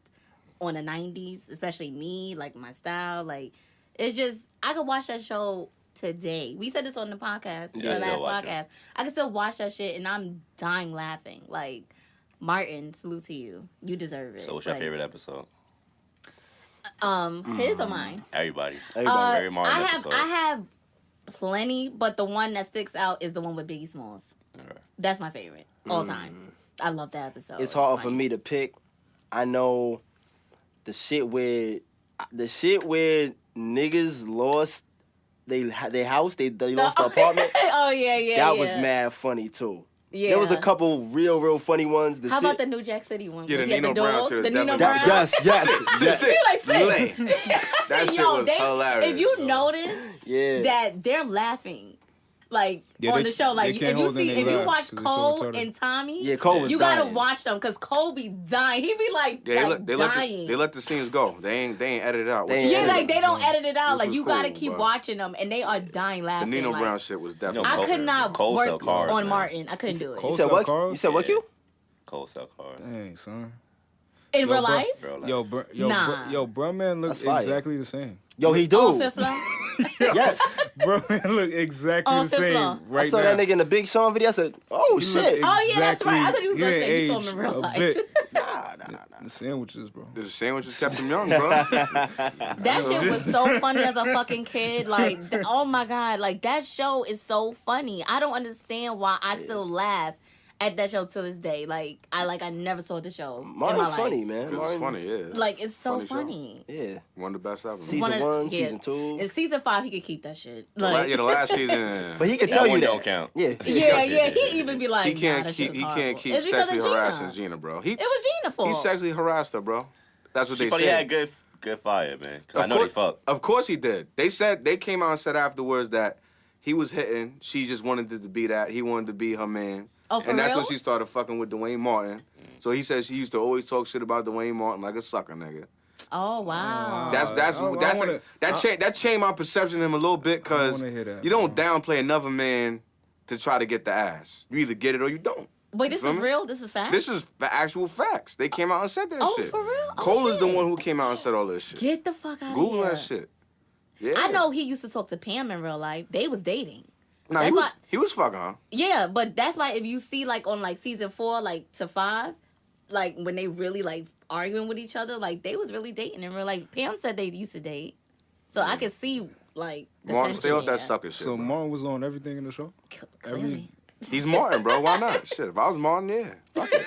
Speaker 3: on the '90s, especially me, like my style. Like it's just I could watch that show today. We said this on the podcast,
Speaker 5: Yeah,
Speaker 3: the
Speaker 5: still
Speaker 3: last
Speaker 5: watch it.
Speaker 3: podcast. I can still watch that shit and I'm dying laughing. Like Martin, salute to you. You deserve it.
Speaker 5: So what's your
Speaker 3: Like,
Speaker 5: favorite episode?
Speaker 3: His or mine?
Speaker 5: Everybody.
Speaker 1: Everybody.
Speaker 5: Very Martin
Speaker 3: I
Speaker 5: episode.
Speaker 3: have plenty, but the one that sticks out is the one with Biggie Smalls.
Speaker 5: Alright.
Speaker 3: That's my favorite all time. I love that episode.
Speaker 1: It's hard for
Speaker 3: funny.
Speaker 1: me to pick. I know the shit where niggas lost their house, they lost the apartment.
Speaker 3: Oh yeah.
Speaker 1: That was mad funny too.
Speaker 3: Yeah.
Speaker 1: There was a couple real funny ones. The
Speaker 3: How
Speaker 1: shit,
Speaker 3: about the New Jack City one?
Speaker 2: Yeah,
Speaker 3: Where
Speaker 2: the
Speaker 3: he had
Speaker 2: Nino Brown
Speaker 3: dog?
Speaker 2: shit is
Speaker 3: The Nino
Speaker 2: definitely-
Speaker 3: Brown.
Speaker 1: yes.
Speaker 3: He like sick.
Speaker 2: That shit
Speaker 3: Yo,
Speaker 2: was
Speaker 3: they,
Speaker 2: hilarious.
Speaker 3: If you notice
Speaker 1: Yeah.
Speaker 3: that they're laughing, like
Speaker 4: Yeah,
Speaker 3: on
Speaker 4: they-
Speaker 3: the show, like
Speaker 4: they can't
Speaker 3: if you
Speaker 4: hold
Speaker 3: see,
Speaker 4: any
Speaker 3: if you
Speaker 4: laughs
Speaker 3: watch
Speaker 4: 'cause they're so
Speaker 3: Cole
Speaker 4: retarded.
Speaker 3: and Tommy,
Speaker 1: Yeah, Cole was
Speaker 3: you gotta
Speaker 1: dying.
Speaker 3: watch them because Cole be dying. He be like,
Speaker 2: Yeah,
Speaker 3: like
Speaker 2: they
Speaker 3: dying.
Speaker 2: let the scenes go. They ain't edited out.
Speaker 1: They ain't
Speaker 3: yeah,
Speaker 1: edited
Speaker 3: like they don't edit it out.
Speaker 2: Which
Speaker 3: Like
Speaker 2: was
Speaker 3: you gotta
Speaker 2: cool,
Speaker 3: keep
Speaker 2: but-
Speaker 3: watching them, and they are dying
Speaker 2: The
Speaker 3: laughing.
Speaker 2: Nino
Speaker 3: like,
Speaker 2: Brown shit was definitely.
Speaker 3: I
Speaker 5: Cole-
Speaker 3: could not
Speaker 5: Cole sell
Speaker 3: work
Speaker 5: cars,
Speaker 3: on
Speaker 5: man.
Speaker 3: Martin. I couldn't do it.
Speaker 4: Cole
Speaker 1: You said
Speaker 4: sell
Speaker 1: what?
Speaker 4: cars?
Speaker 1: You said what?
Speaker 5: Yeah.
Speaker 1: You?
Speaker 5: Cole sell cars.
Speaker 4: Dang, son.
Speaker 3: In
Speaker 4: Yo,
Speaker 3: real
Speaker 4: bro-
Speaker 3: life,
Speaker 5: Real life.
Speaker 4: Yo, bro, man, looks
Speaker 1: That's fire.
Speaker 4: exactly the same.
Speaker 1: Yo, he do.
Speaker 3: on Fifth Floor.
Speaker 1: Yes.
Speaker 4: Bro, man, look exactly
Speaker 3: On
Speaker 4: the
Speaker 3: Fifth
Speaker 4: same
Speaker 3: Floor.
Speaker 4: right
Speaker 1: I saw
Speaker 4: now.
Speaker 1: that nigga in the Big Sean video. I said, oh
Speaker 4: He look
Speaker 1: shit.
Speaker 3: Oh, yeah, that's right. I thought you was gonna
Speaker 4: didn't
Speaker 3: say you saw him
Speaker 4: age
Speaker 3: in real
Speaker 4: a
Speaker 3: life.
Speaker 4: bit.
Speaker 1: Nah.
Speaker 4: The sandwiches, bro.
Speaker 2: The sandwiches kept him young, bro.
Speaker 3: That shit was so funny as a fucking kid. Like, oh my God. Like, that show is so funny. I don't understand why I still laugh at that show to this day. Like, I never saw the show in my
Speaker 1: Martin
Speaker 3: life.
Speaker 1: funny, man.
Speaker 2: 'Cause it's funny, yeah.
Speaker 3: Like, it's so
Speaker 2: Funny show.
Speaker 3: funny.
Speaker 1: Yeah.
Speaker 2: One of the best ever.
Speaker 1: Season
Speaker 3: One of-
Speaker 1: 1,
Speaker 3: yeah.
Speaker 1: season 2.
Speaker 3: In season 5, he could keep that shit.
Speaker 2: The
Speaker 3: Like,
Speaker 2: the last season.
Speaker 1: But he could
Speaker 5: That
Speaker 1: tell you
Speaker 5: one
Speaker 1: that.
Speaker 5: don't count.
Speaker 1: Yeah.
Speaker 3: yeah. He even be like,
Speaker 2: he can't
Speaker 3: nah, that
Speaker 2: keep.
Speaker 3: shit
Speaker 2: He
Speaker 3: was
Speaker 2: can't
Speaker 3: horrible.
Speaker 2: keep
Speaker 3: It's because
Speaker 2: sexually
Speaker 3: of
Speaker 2: harassing
Speaker 3: Gina.
Speaker 2: Gina, bro.
Speaker 3: It was Gina fault.
Speaker 2: He sexually harassed her, bro. That's what they
Speaker 5: But he
Speaker 2: said.
Speaker 5: had good fire, man. 'Cause I know they fucked.
Speaker 2: Of course he did. They came out and said afterwards that he was hitting. She just wanted it to be that. He wanted to be her man.
Speaker 3: Oh, for
Speaker 2: and that's
Speaker 3: real?
Speaker 2: when she started fucking with Dwayne Martin. So he said she used to always talk shit about Dwayne Martin like a sucker nigga.
Speaker 3: Oh, wow.
Speaker 2: That changed my perception of him a little bit because
Speaker 4: wanna hear that,
Speaker 2: you don't downplay another man to try to get the ass. You either get it or you don't.
Speaker 3: Wait, this
Speaker 2: feel
Speaker 3: is
Speaker 2: me?
Speaker 3: real? This is fact?
Speaker 2: This is actual facts. They came out and said that
Speaker 3: Oh,
Speaker 2: shit.
Speaker 3: for real? Oh,
Speaker 2: Cole is the
Speaker 3: shit.
Speaker 2: one who came out and said all this shit.
Speaker 3: Get the fuck out of
Speaker 2: Google
Speaker 3: here.
Speaker 2: that shit. Yeah.
Speaker 3: I know he used to talk to Pam in real life. They was dating.
Speaker 2: Nah,
Speaker 3: That's why.
Speaker 2: he was fucking her.
Speaker 3: Yeah, but that's why if you see like on like season 4, like to 5, like when they really like arguing with each other, like they was really dating in real life. Pam said they used to date, so I could see like the
Speaker 2: Martin,
Speaker 3: tension
Speaker 2: stay off
Speaker 3: there.
Speaker 2: that sucker shit.
Speaker 4: So
Speaker 2: bro.
Speaker 4: Martin was on everything in the show?
Speaker 3: Clearly.
Speaker 2: He's Martin, bro. Why not? Shit, if I was Martin, yeah. Fuck it.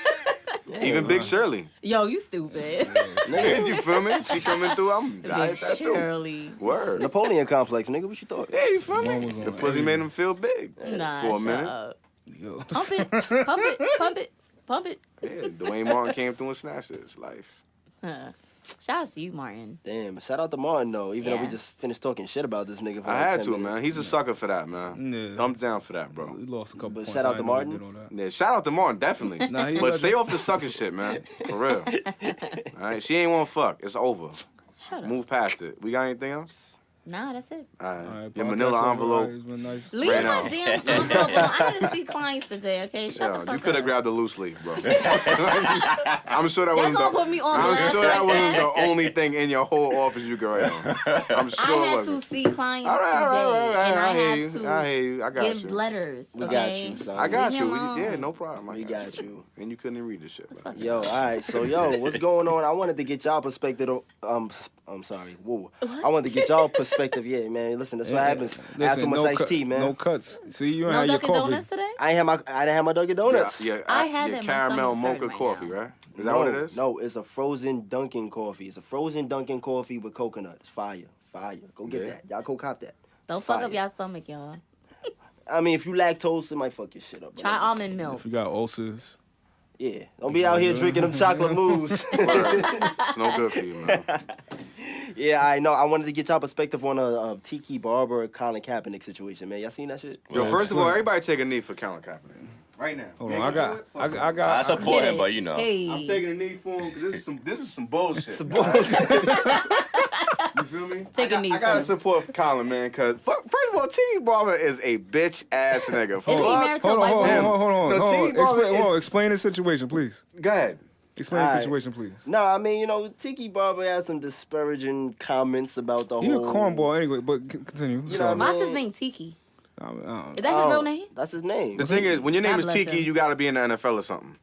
Speaker 2: Even Big Shirley.
Speaker 3: Yo, you stupid.
Speaker 2: You feel me? She coming through, I hit that too.
Speaker 3: Shirley.
Speaker 2: Word.
Speaker 1: Napoleon complex, nigga. What you thought?
Speaker 2: Yeah, you feel
Speaker 4: One
Speaker 2: me?
Speaker 4: was on
Speaker 2: The pussy made him feel big
Speaker 3: Nah,
Speaker 2: for a
Speaker 3: shut
Speaker 2: minute.
Speaker 3: up.
Speaker 4: Yo.
Speaker 3: Pump it, pump it, pump it, pump it.
Speaker 2: Yeah, Dwayne Martin came through and snatched his life.
Speaker 3: Shout out to you, Martin.
Speaker 1: Damn, shout out to Martin though. Even though we
Speaker 3: Yeah.
Speaker 1: just finished talking shit about this nigga for
Speaker 2: I
Speaker 1: like
Speaker 2: had
Speaker 1: 10
Speaker 2: to,
Speaker 1: minutes.
Speaker 2: man. He's a sucker for that, man.
Speaker 4: Yeah.
Speaker 2: Thumbs down for that, bro.
Speaker 4: We lost a couple
Speaker 1: But
Speaker 4: points.
Speaker 1: shout out
Speaker 4: I
Speaker 1: to
Speaker 4: didn't know he
Speaker 1: Martin.
Speaker 4: did all that.
Speaker 2: Yeah, shout out to Martin, definitely.
Speaker 4: Nah, he
Speaker 2: But
Speaker 4: let
Speaker 2: stay
Speaker 4: you-
Speaker 2: off the sucker shit, man. For real. All right, she ain't want to fuck. It's over.
Speaker 3: Shut up.
Speaker 2: Move past it. We got anything else?
Speaker 3: Nah, that's it.
Speaker 2: All right.
Speaker 4: All right,
Speaker 2: Your
Speaker 4: podcast
Speaker 2: manila
Speaker 4: over.
Speaker 2: envelope.
Speaker 4: All right, it's been nice.
Speaker 3: Leave
Speaker 2: Right
Speaker 3: my
Speaker 2: now.
Speaker 3: damn envelope alone. I had to see clients today, okay? Shut the
Speaker 2: Yo,
Speaker 3: fuck
Speaker 2: you could have
Speaker 3: up.
Speaker 2: grabbed a loose leaf, bro. I'm sure that
Speaker 3: Y'all
Speaker 2: wasn't
Speaker 3: gonna
Speaker 2: the,
Speaker 3: put me on
Speaker 2: I'm
Speaker 3: blast
Speaker 2: sure
Speaker 3: like
Speaker 2: that wasn't
Speaker 3: that?
Speaker 2: the only thing in your whole office you could write on. I'm sure
Speaker 3: I
Speaker 2: it
Speaker 3: had
Speaker 2: wasn't.
Speaker 3: to see clients
Speaker 2: All right, all
Speaker 3: today,
Speaker 2: right, all right.
Speaker 3: and I
Speaker 2: hear
Speaker 3: had
Speaker 2: you.
Speaker 3: to
Speaker 2: I hear you. I got
Speaker 3: give
Speaker 2: you.
Speaker 3: letters.
Speaker 1: We got
Speaker 3: Okay?
Speaker 1: you, son.
Speaker 2: I got
Speaker 3: Leave me
Speaker 2: you.
Speaker 3: alone.
Speaker 2: Yeah, no problem.
Speaker 1: We got you.
Speaker 2: And you couldn't even read this shit, man.
Speaker 1: Yo, all right. So, yo, what's going on? I wanted to get y'all perspective. I'm sorry. Whoa. I wanted to get y'all perspective. Yeah, man. Listen, that's what happens. I have too much iced tea, man.
Speaker 4: No cuts. See, you ain't
Speaker 3: No
Speaker 4: had your
Speaker 3: Dunkin'
Speaker 4: coffee.
Speaker 3: Donuts today?
Speaker 1: I didn't have my Dunkin' Donuts.
Speaker 2: Yeah,
Speaker 3: I had
Speaker 2: your
Speaker 3: it, my
Speaker 2: caramel
Speaker 3: stomach's
Speaker 2: mocha
Speaker 3: hurting right
Speaker 2: coffee,
Speaker 3: now.
Speaker 2: right? Is that what it is?
Speaker 1: No, it's a frozen Dunkin' coffee. It's a frozen Dunkin' coffee with coconut. It's fire. Fire. Go get
Speaker 2: Yeah.
Speaker 1: that. Y'all go cop that.
Speaker 3: Don't fuck
Speaker 1: Fire.
Speaker 3: up y'all stomach, y'all.
Speaker 1: I mean, if you lactose, it might fuck your shit up. but
Speaker 3: Try
Speaker 1: I'm just-
Speaker 3: almond milk.
Speaker 4: If you got ulcers.
Speaker 1: Yeah. Don't be out here drinking them chocolate moves.
Speaker 2: It's no good for you, man.
Speaker 1: Yeah, I know. I wanted to get y'all perspective on a Tiki Barber, Colin Kaepernick situation, man. Y'all seen that shit?
Speaker 2: Yo,
Speaker 4: Yeah,
Speaker 2: first of all,
Speaker 4: explain.
Speaker 2: everybody take a knee for Colin Kaepernick. Right now.
Speaker 4: Hold
Speaker 2: You
Speaker 4: on,
Speaker 2: ain't
Speaker 4: I
Speaker 2: gonna
Speaker 4: got,
Speaker 2: do it? Fuck
Speaker 4: I
Speaker 2: it.
Speaker 4: got.
Speaker 5: I support him, but you know.
Speaker 3: Hey.
Speaker 2: I'm taking a knee for him because this is some bullshit. You feel me?
Speaker 3: Take a knee
Speaker 2: I gotta
Speaker 3: for him.
Speaker 2: support Colin, man, because first of all, Tiki Barber is a bitch ass nigga.
Speaker 3: Is he
Speaker 2: Fuck.
Speaker 3: married to a
Speaker 4: Hold on,
Speaker 3: white
Speaker 4: hold
Speaker 3: woman?
Speaker 4: on, hold on,
Speaker 2: No,
Speaker 4: hold on.
Speaker 2: Tiki Barber is-
Speaker 4: Explain the situation, please.
Speaker 2: Go ahead.
Speaker 4: Explain the
Speaker 1: Alright.
Speaker 4: situation, please.
Speaker 1: No, I mean, you know, Tiki Barber has some disparaging comments about the
Speaker 4: He a
Speaker 1: whole...
Speaker 4: cornball anyway, but continue.
Speaker 1: You know
Speaker 4: Sorry.
Speaker 1: what I
Speaker 3: Why's his
Speaker 1: mean-
Speaker 3: name Tiki?
Speaker 4: I don't-
Speaker 3: Is that his
Speaker 1: Oh,
Speaker 3: real name?
Speaker 1: That's his name.
Speaker 2: The thing is, when your name
Speaker 3: God
Speaker 2: is
Speaker 3: bless
Speaker 2: Tiki,
Speaker 3: him.
Speaker 2: you gotta be in the NFL or something.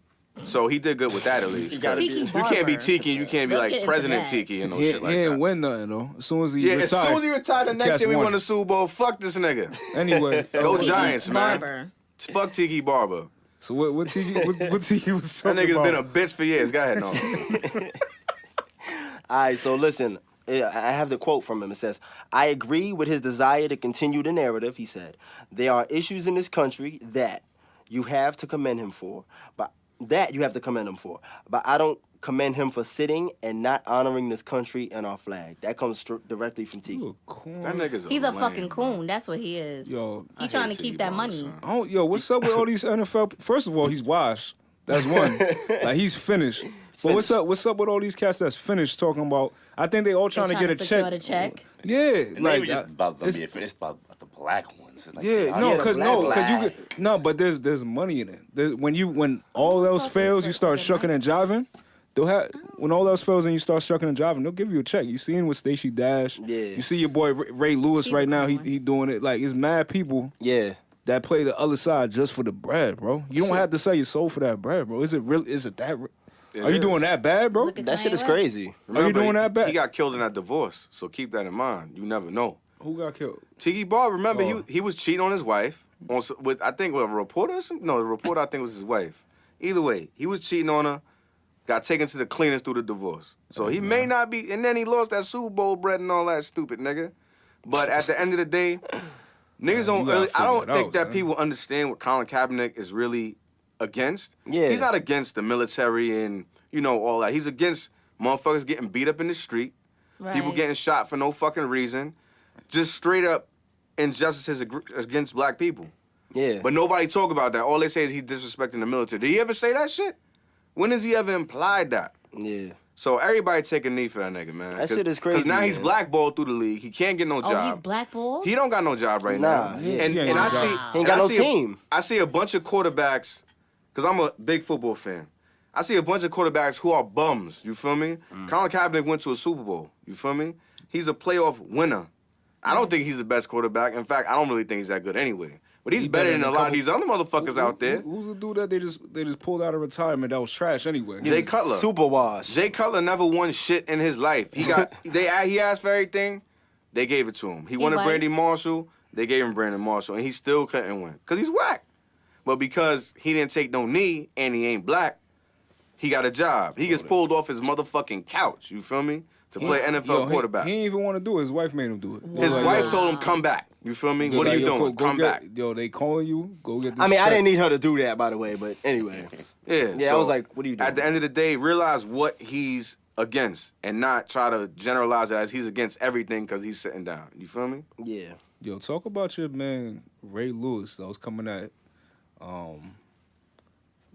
Speaker 2: So he did good with that at least.
Speaker 1: You gotta
Speaker 3: Tiki
Speaker 1: be.
Speaker 2: You can't be
Speaker 3: Barber.
Speaker 2: Tiki, you can't be
Speaker 3: Let's
Speaker 2: like
Speaker 3: get into
Speaker 2: President
Speaker 3: that.
Speaker 2: Tiki and no
Speaker 4: He,
Speaker 2: shit like
Speaker 4: he
Speaker 2: that.
Speaker 4: ain't win nothing though. As soon as he
Speaker 2: Yeah,
Speaker 4: retired.
Speaker 2: as soon as he retired, the next
Speaker 4: Cats
Speaker 2: year we
Speaker 4: won.
Speaker 2: won the Super Bowl. Fuck this nigga.
Speaker 4: Anyway,
Speaker 2: Go
Speaker 3: Tiki
Speaker 2: Giants, man.
Speaker 3: Barber.
Speaker 2: Fuck Tiki Barber.
Speaker 4: so what Tiki what Tiki was
Speaker 2: That
Speaker 4: talking
Speaker 2: nigga's
Speaker 4: about?
Speaker 2: been a bitch for years. Go ahead, no.
Speaker 1: All right, so listen. I have the quote from him. It says, "I agree with his desire to continue the narrative," he said. "There are issues in this country that you have to commend him for, but I don't commend him for sitting and not honoring this country and our flag." That comes directly from Tiki.
Speaker 4: You a corn.
Speaker 2: That nigga's
Speaker 3: He's a
Speaker 2: lame,
Speaker 3: fucking
Speaker 2: bro.
Speaker 3: coon. That's what he is.
Speaker 4: Yo,
Speaker 3: He
Speaker 2: I
Speaker 3: trying to
Speaker 2: hate
Speaker 3: keep
Speaker 2: Tiki
Speaker 3: that
Speaker 2: Barber,
Speaker 3: money.
Speaker 2: son.
Speaker 4: Oh, yo, what's up with all these NFL? First of all, he's washed. That's one. Like he's finished. But what's up? What's up with all these cats that's finished talking about? I think they all trying to get a
Speaker 3: secure
Speaker 4: check.
Speaker 3: the check.
Speaker 4: Yeah,
Speaker 5: And
Speaker 4: like
Speaker 5: they were just about the
Speaker 4: it's-
Speaker 5: it's about the black ones. Like,
Speaker 4: yeah,
Speaker 5: I
Speaker 4: no,
Speaker 5: don't-
Speaker 4: because
Speaker 1: black.
Speaker 4: you could, no, but there's money in it. When all else
Speaker 3: thought
Speaker 4: fails,
Speaker 3: they
Speaker 4: you
Speaker 3: said
Speaker 4: start
Speaker 3: was it
Speaker 4: shucking and jiving. They'll have when all else fails and you start shucking and jiving, they'll give you a check. You seen with Stacey Dash.
Speaker 1: Yeah.
Speaker 4: You see your boy Ray Lewis
Speaker 3: She's a
Speaker 4: right now.
Speaker 3: cool one.
Speaker 4: He doing it like it's mad people
Speaker 1: Yeah.
Speaker 4: that play the other side just for the bread, bro. You don't have to sell your soul for that bread, bro. Is it real? Is it that? Are you doing that bad, bro?
Speaker 3: Look at
Speaker 1: That shit
Speaker 3: Kanye
Speaker 1: is
Speaker 3: West.
Speaker 1: crazy.
Speaker 2: Remember,
Speaker 4: doing that bad?
Speaker 2: He got killed in that divorce, so keep that in mind. You never know.
Speaker 4: Who got killed?
Speaker 2: Tiki Barber, remember,
Speaker 4: Oh.
Speaker 2: he was cheating on his wife with I think with a reporter or something? No, the reporter I think was his wife. Either way, he was cheating on her, got taken to the cleaners through the divorce. So he may not be, and then he lost that Super Bowl bread and all that stupid nigga. But at the end of the day, niggas don't
Speaker 4: you gotta
Speaker 2: really, I don't
Speaker 4: figure it
Speaker 2: think
Speaker 4: out,
Speaker 2: that
Speaker 4: man.
Speaker 2: people understand what Colin Kaepernick is really against.
Speaker 1: Yeah.
Speaker 2: He's not against the military and, you know, all that. He's against motherfuckers getting beat up in the street. People
Speaker 3: Right.
Speaker 2: getting shot for no fucking reason. Just straight up injustices against black people.
Speaker 1: Yeah.
Speaker 2: But nobody talk about that. All they say is he's disrespecting the military. Did he ever say that shit? When has he ever implied that?
Speaker 1: yeah.
Speaker 2: So everybody take a knee for that nigga, man.
Speaker 1: That shit is
Speaker 2: Because
Speaker 1: crazy,
Speaker 2: now he's
Speaker 1: man.
Speaker 2: blackballed through the league. He can't get no
Speaker 3: Oh, he's
Speaker 2: job.
Speaker 3: blackballed?
Speaker 2: He don't got no job right
Speaker 1: Nah,
Speaker 2: now.
Speaker 1: he
Speaker 2: And,
Speaker 4: ain't
Speaker 2: and
Speaker 4: got
Speaker 2: I
Speaker 4: no
Speaker 2: see,
Speaker 4: job.
Speaker 1: He ain't got no
Speaker 2: I see a-
Speaker 1: team.
Speaker 2: I see a bunch of quarterbacks, because I'm a big football fan. I see a bunch of quarterbacks who are bums. You feel me? Colin Kaepernick went to a Super Bowl. You feel me? He's a playoff winner. I don't think he's the best quarterback. In fact, I don't really think he's that good anyway. But he's
Speaker 4: He
Speaker 2: better than a lot of
Speaker 4: couple-
Speaker 2: these other motherfuckers out there.
Speaker 4: Who's the dude that they just pulled out of retirement that was trash anyway?
Speaker 2: Jay Cutler.
Speaker 1: Super wash.
Speaker 2: Jay Cutler never won shit in his life. He asked for everything, they gave it to him. He wanted
Speaker 3: white?
Speaker 2: Brandon Marshall, they gave him Brandon Marshall, and he still couldn't win because he's whack. But because he didn't take no knee and he ain't black, he got a job. He gets pulled off his motherfucking couch. You feel me? To play NFL quarterback.
Speaker 4: He didn't even want to do it. His wife made him do it.
Speaker 2: His
Speaker 3: Wow.
Speaker 2: wife told him, "Come back." You feel me?
Speaker 4: They're
Speaker 2: What are
Speaker 4: like,
Speaker 2: you
Speaker 4: yo,
Speaker 2: doing?
Speaker 4: go
Speaker 2: Come
Speaker 4: get-
Speaker 2: back.
Speaker 4: Yo, they calling you. Go get this
Speaker 1: I mean, I
Speaker 4: check.
Speaker 1: didn't need her to do that, by the way, but anyway.
Speaker 2: Yeah.
Speaker 1: Yeah, I was like, what are you doing?
Speaker 2: At the end of the day, realize what he's against and not try to generalize it as he's against everything because he's sitting down. You feel me?
Speaker 1: Yeah.
Speaker 4: Yo, talk about your man Ray Lewis that was coming at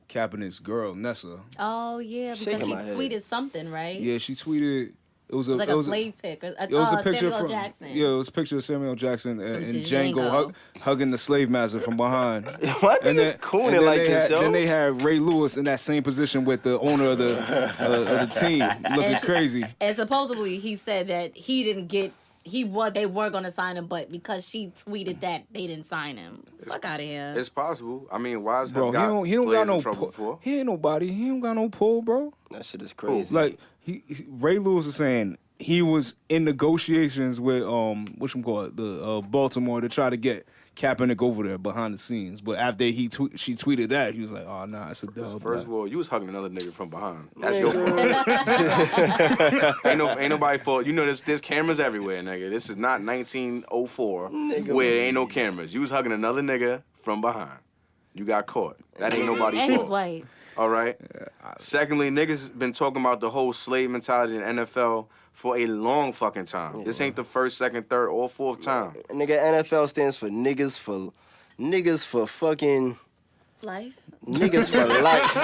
Speaker 4: Kaepernick's girl Nessa.
Speaker 3: Oh yeah, because she
Speaker 1: Shaking my head.
Speaker 3: tweeted something, right?
Speaker 4: Yeah, she tweeted. It was
Speaker 3: Like a slave pic.
Speaker 4: It was a picture
Speaker 3: Samuel
Speaker 4: from
Speaker 3: Jackson.
Speaker 4: Yeah, it was a picture of Samuel Jackson and Django
Speaker 3: Django.
Speaker 4: hugging the slave master from behind.
Speaker 1: Why niggas cooning like this, yo?
Speaker 4: Then they had Ray Lewis in that same position with the owner of the team, looking crazy.
Speaker 3: And supposedly he said that he didn't get. They were gonna sign him, but because she tweeted that, they didn't sign him. Fuck out of here.
Speaker 2: It's possible. I mean, Wise
Speaker 4: Bro, he don't got no pull. He ain't nobody. He don't got no pull, bro.
Speaker 1: That shit is crazy.
Speaker 4: Like Ray Lewis is saying he was in negotiations with the Baltimore to try to get Kaepernick over there behind the scenes. But after she tweeted that, he was like, "Oh nah, it's a dub."
Speaker 2: First of all, you was hugging another nigga from behind. That's your fault. ain't nobody fault. You know, there's cameras everywhere, nigga. This is not 1904 where there ain't no cameras. You was hugging another nigga from behind. You got caught. That ain't nobody's
Speaker 3: And he
Speaker 2: fault.
Speaker 3: was white.
Speaker 2: All right. Secondly, niggas been talking about the whole slave mentality in the NFL for a long fucking time. This ain't the first, second, third, or fourth time.
Speaker 1: Nigga, NFL stands for niggas for fucking
Speaker 3: Life.
Speaker 1: niggas for life.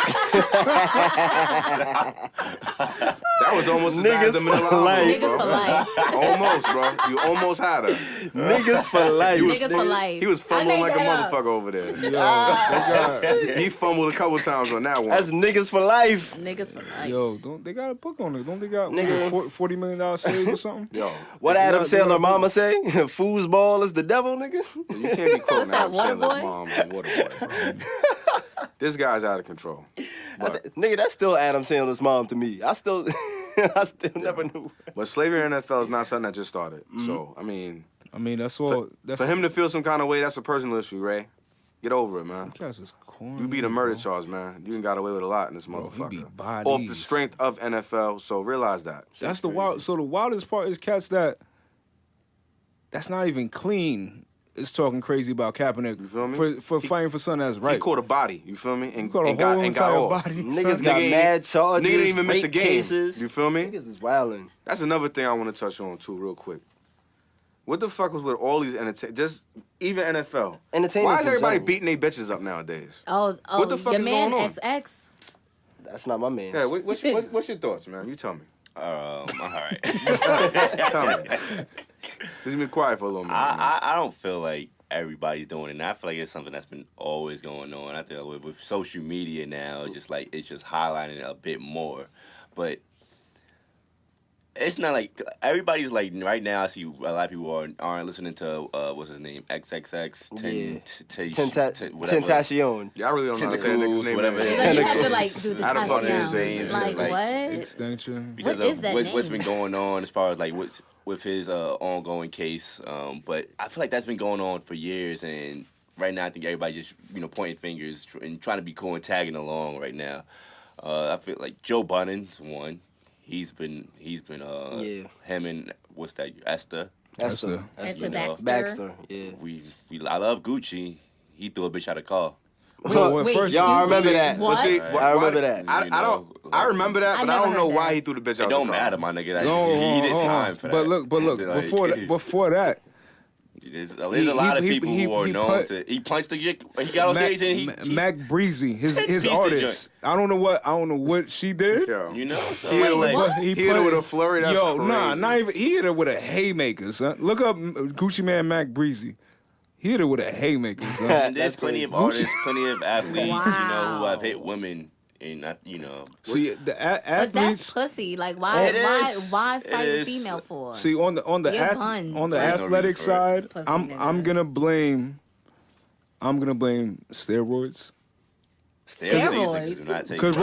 Speaker 2: That was almost
Speaker 1: Niggas
Speaker 2: as bad as the
Speaker 1: for life.
Speaker 3: Niggas for life.
Speaker 2: Almost, bro. You almost had her.
Speaker 1: Niggas for life.
Speaker 3: Niggas for life.
Speaker 2: He was
Speaker 3: I
Speaker 2: fumbling
Speaker 3: made
Speaker 2: like a
Speaker 3: that up.
Speaker 2: motherfucker over there.
Speaker 4: Yo, they got,
Speaker 2: He fumbled a couple times on that one.
Speaker 1: That's niggas for life.
Speaker 3: Niggas for life.
Speaker 4: yo, don't they got a book on it? Don't they got
Speaker 1: Nigga.
Speaker 4: $40 million save or something?
Speaker 2: Yo,
Speaker 1: What
Speaker 4: It's
Speaker 1: Adam
Speaker 4: not-
Speaker 1: Sandler
Speaker 4: they
Speaker 1: mama say? Foosball is the devil, nigga.
Speaker 2: you can't be quoting
Speaker 3: that,
Speaker 2: Adam Sandler's
Speaker 3: Waterboy?
Speaker 2: mom and Waterboy. This guy's out of control. But,
Speaker 1: Nigga, that's still Adam Sandler's mom to me. I still never knew.
Speaker 2: but slavery in the NFL is not something that just started. So, I mean,
Speaker 4: That's all. That's
Speaker 2: for him to feel some kind of way, that's a personal issue, Ray. Get over it, man.
Speaker 4: Guys is corny,
Speaker 2: You beat a murder
Speaker 4: bro.
Speaker 2: charge, man. You done got away with a lot in this
Speaker 4: Bro, he
Speaker 2: motherfucker.
Speaker 4: beat bodies.
Speaker 2: Off the strength of NFL, so realize that.
Speaker 4: That's the wild. So the wildest part is cats that's not even clean. Is talking crazy about Kaepernick
Speaker 2: You feel me?
Speaker 4: for fighting for something that's
Speaker 2: He
Speaker 4: right.
Speaker 2: caught a body, you feel me? And,
Speaker 4: Caught a
Speaker 2: and got,
Speaker 4: whole
Speaker 2: and got
Speaker 4: entire
Speaker 2: off.
Speaker 4: body.
Speaker 1: Niggas got
Speaker 2: ain't-
Speaker 1: mad charges.
Speaker 2: Nigga didn't even miss a
Speaker 1: rape
Speaker 2: game.
Speaker 1: Cases.
Speaker 2: You feel me?
Speaker 1: Niggas is wildin'.
Speaker 2: That's another thing I want to touch on too, real quick. What the fuck was with all these just even NFL?
Speaker 1: Entertainers
Speaker 2: Why is
Speaker 1: in
Speaker 2: everybody
Speaker 1: general.
Speaker 2: beating their bitches up nowadays?
Speaker 3: Oh,
Speaker 2: What the fuck
Speaker 3: your
Speaker 2: is
Speaker 3: man
Speaker 2: going on?
Speaker 3: XX.
Speaker 1: That's not my man.
Speaker 2: Yeah, what's your thoughts, man? You tell me.
Speaker 5: All right.
Speaker 2: Tell me. Just been quiet for a little minute.
Speaker 5: I don't feel like everybody's doing it. And I feel like it's something that's been always going on. I feel with social media now, it's just highlighting it a bit more. But it's not like everybody's like right now. I see a lot of people aren't listening to what's his name, XXX,
Speaker 1: Tentacion.
Speaker 2: Yeah, I really don't know how to say that nigga's
Speaker 5: Tentacles,
Speaker 2: name.
Speaker 5: whatever.
Speaker 3: So
Speaker 2: man.
Speaker 3: you have to like do the
Speaker 2: I don't fucking
Speaker 3: touchdown.
Speaker 2: say
Speaker 3: Like
Speaker 5: like,
Speaker 3: what?
Speaker 4: Extinction.
Speaker 5: because
Speaker 3: What is
Speaker 5: of
Speaker 3: that
Speaker 5: what's
Speaker 3: name?
Speaker 5: been going on as far as like what's with his ongoing case. But I feel like that's been going on for years, and right now I think everybody just pointing fingers and trying to be cool and tagging along right now. I feel like Joe Budden's one. He's been
Speaker 1: Yeah.
Speaker 5: him and what's that, Esther.
Speaker 1: Esther.
Speaker 3: Esther Baxter.
Speaker 1: Baxter. Yeah.
Speaker 5: I love Gucci. He threw a bitch out of car.
Speaker 3: Wait,
Speaker 4: first-
Speaker 1: Y'all
Speaker 3: excuse
Speaker 1: remember
Speaker 3: me,
Speaker 1: that.
Speaker 3: What?
Speaker 2: See,
Speaker 1: I remember that.
Speaker 2: I remember that,
Speaker 3: I
Speaker 2: but I
Speaker 3: never
Speaker 2: don't know
Speaker 3: heard
Speaker 2: why
Speaker 3: that.
Speaker 2: he threw the bitch out
Speaker 5: It don't
Speaker 2: the car.
Speaker 5: matter, my nigga. Like,
Speaker 4: No,
Speaker 5: he did
Speaker 4: hold on.
Speaker 5: time for that.
Speaker 4: But look,
Speaker 5: Like,
Speaker 4: before that,
Speaker 5: there's a lot of people who are known to. He punched the. He got on stage and he
Speaker 4: Mac Breezy, his
Speaker 5: pieced the
Speaker 4: artist. I don't know what she did.
Speaker 2: Yo.
Speaker 5: you know. So
Speaker 2: He hit her
Speaker 5: like,
Speaker 2: with-
Speaker 3: what?
Speaker 2: he hit her with a flurry. That's
Speaker 4: Yo,
Speaker 2: crazy.
Speaker 4: nah, not even. He hit her with a haymaker, son. Look up Gucci Man Mac Breezy. He hit her with a haymaker, son.
Speaker 5: and there's
Speaker 1: That's
Speaker 5: plenty of
Speaker 1: crazy.
Speaker 5: artists, plenty of athletes,
Speaker 3: Wow.
Speaker 5: who have hit women, and
Speaker 4: See, the
Speaker 3: But that's
Speaker 4: athletes.
Speaker 3: pussy. Like why?
Speaker 5: It is.
Speaker 3: Why
Speaker 5: It
Speaker 3: fight a
Speaker 5: is.
Speaker 3: female for?
Speaker 4: See, on the
Speaker 3: You're buns.
Speaker 4: on the
Speaker 3: Like-
Speaker 4: athletic
Speaker 5: No reason for it.
Speaker 4: side,
Speaker 3: Pussy
Speaker 4: I'm
Speaker 3: nigga.
Speaker 4: gonna blame steroids.
Speaker 3: Steroids?
Speaker 5: do not take.
Speaker 4: Cause
Speaker 2: In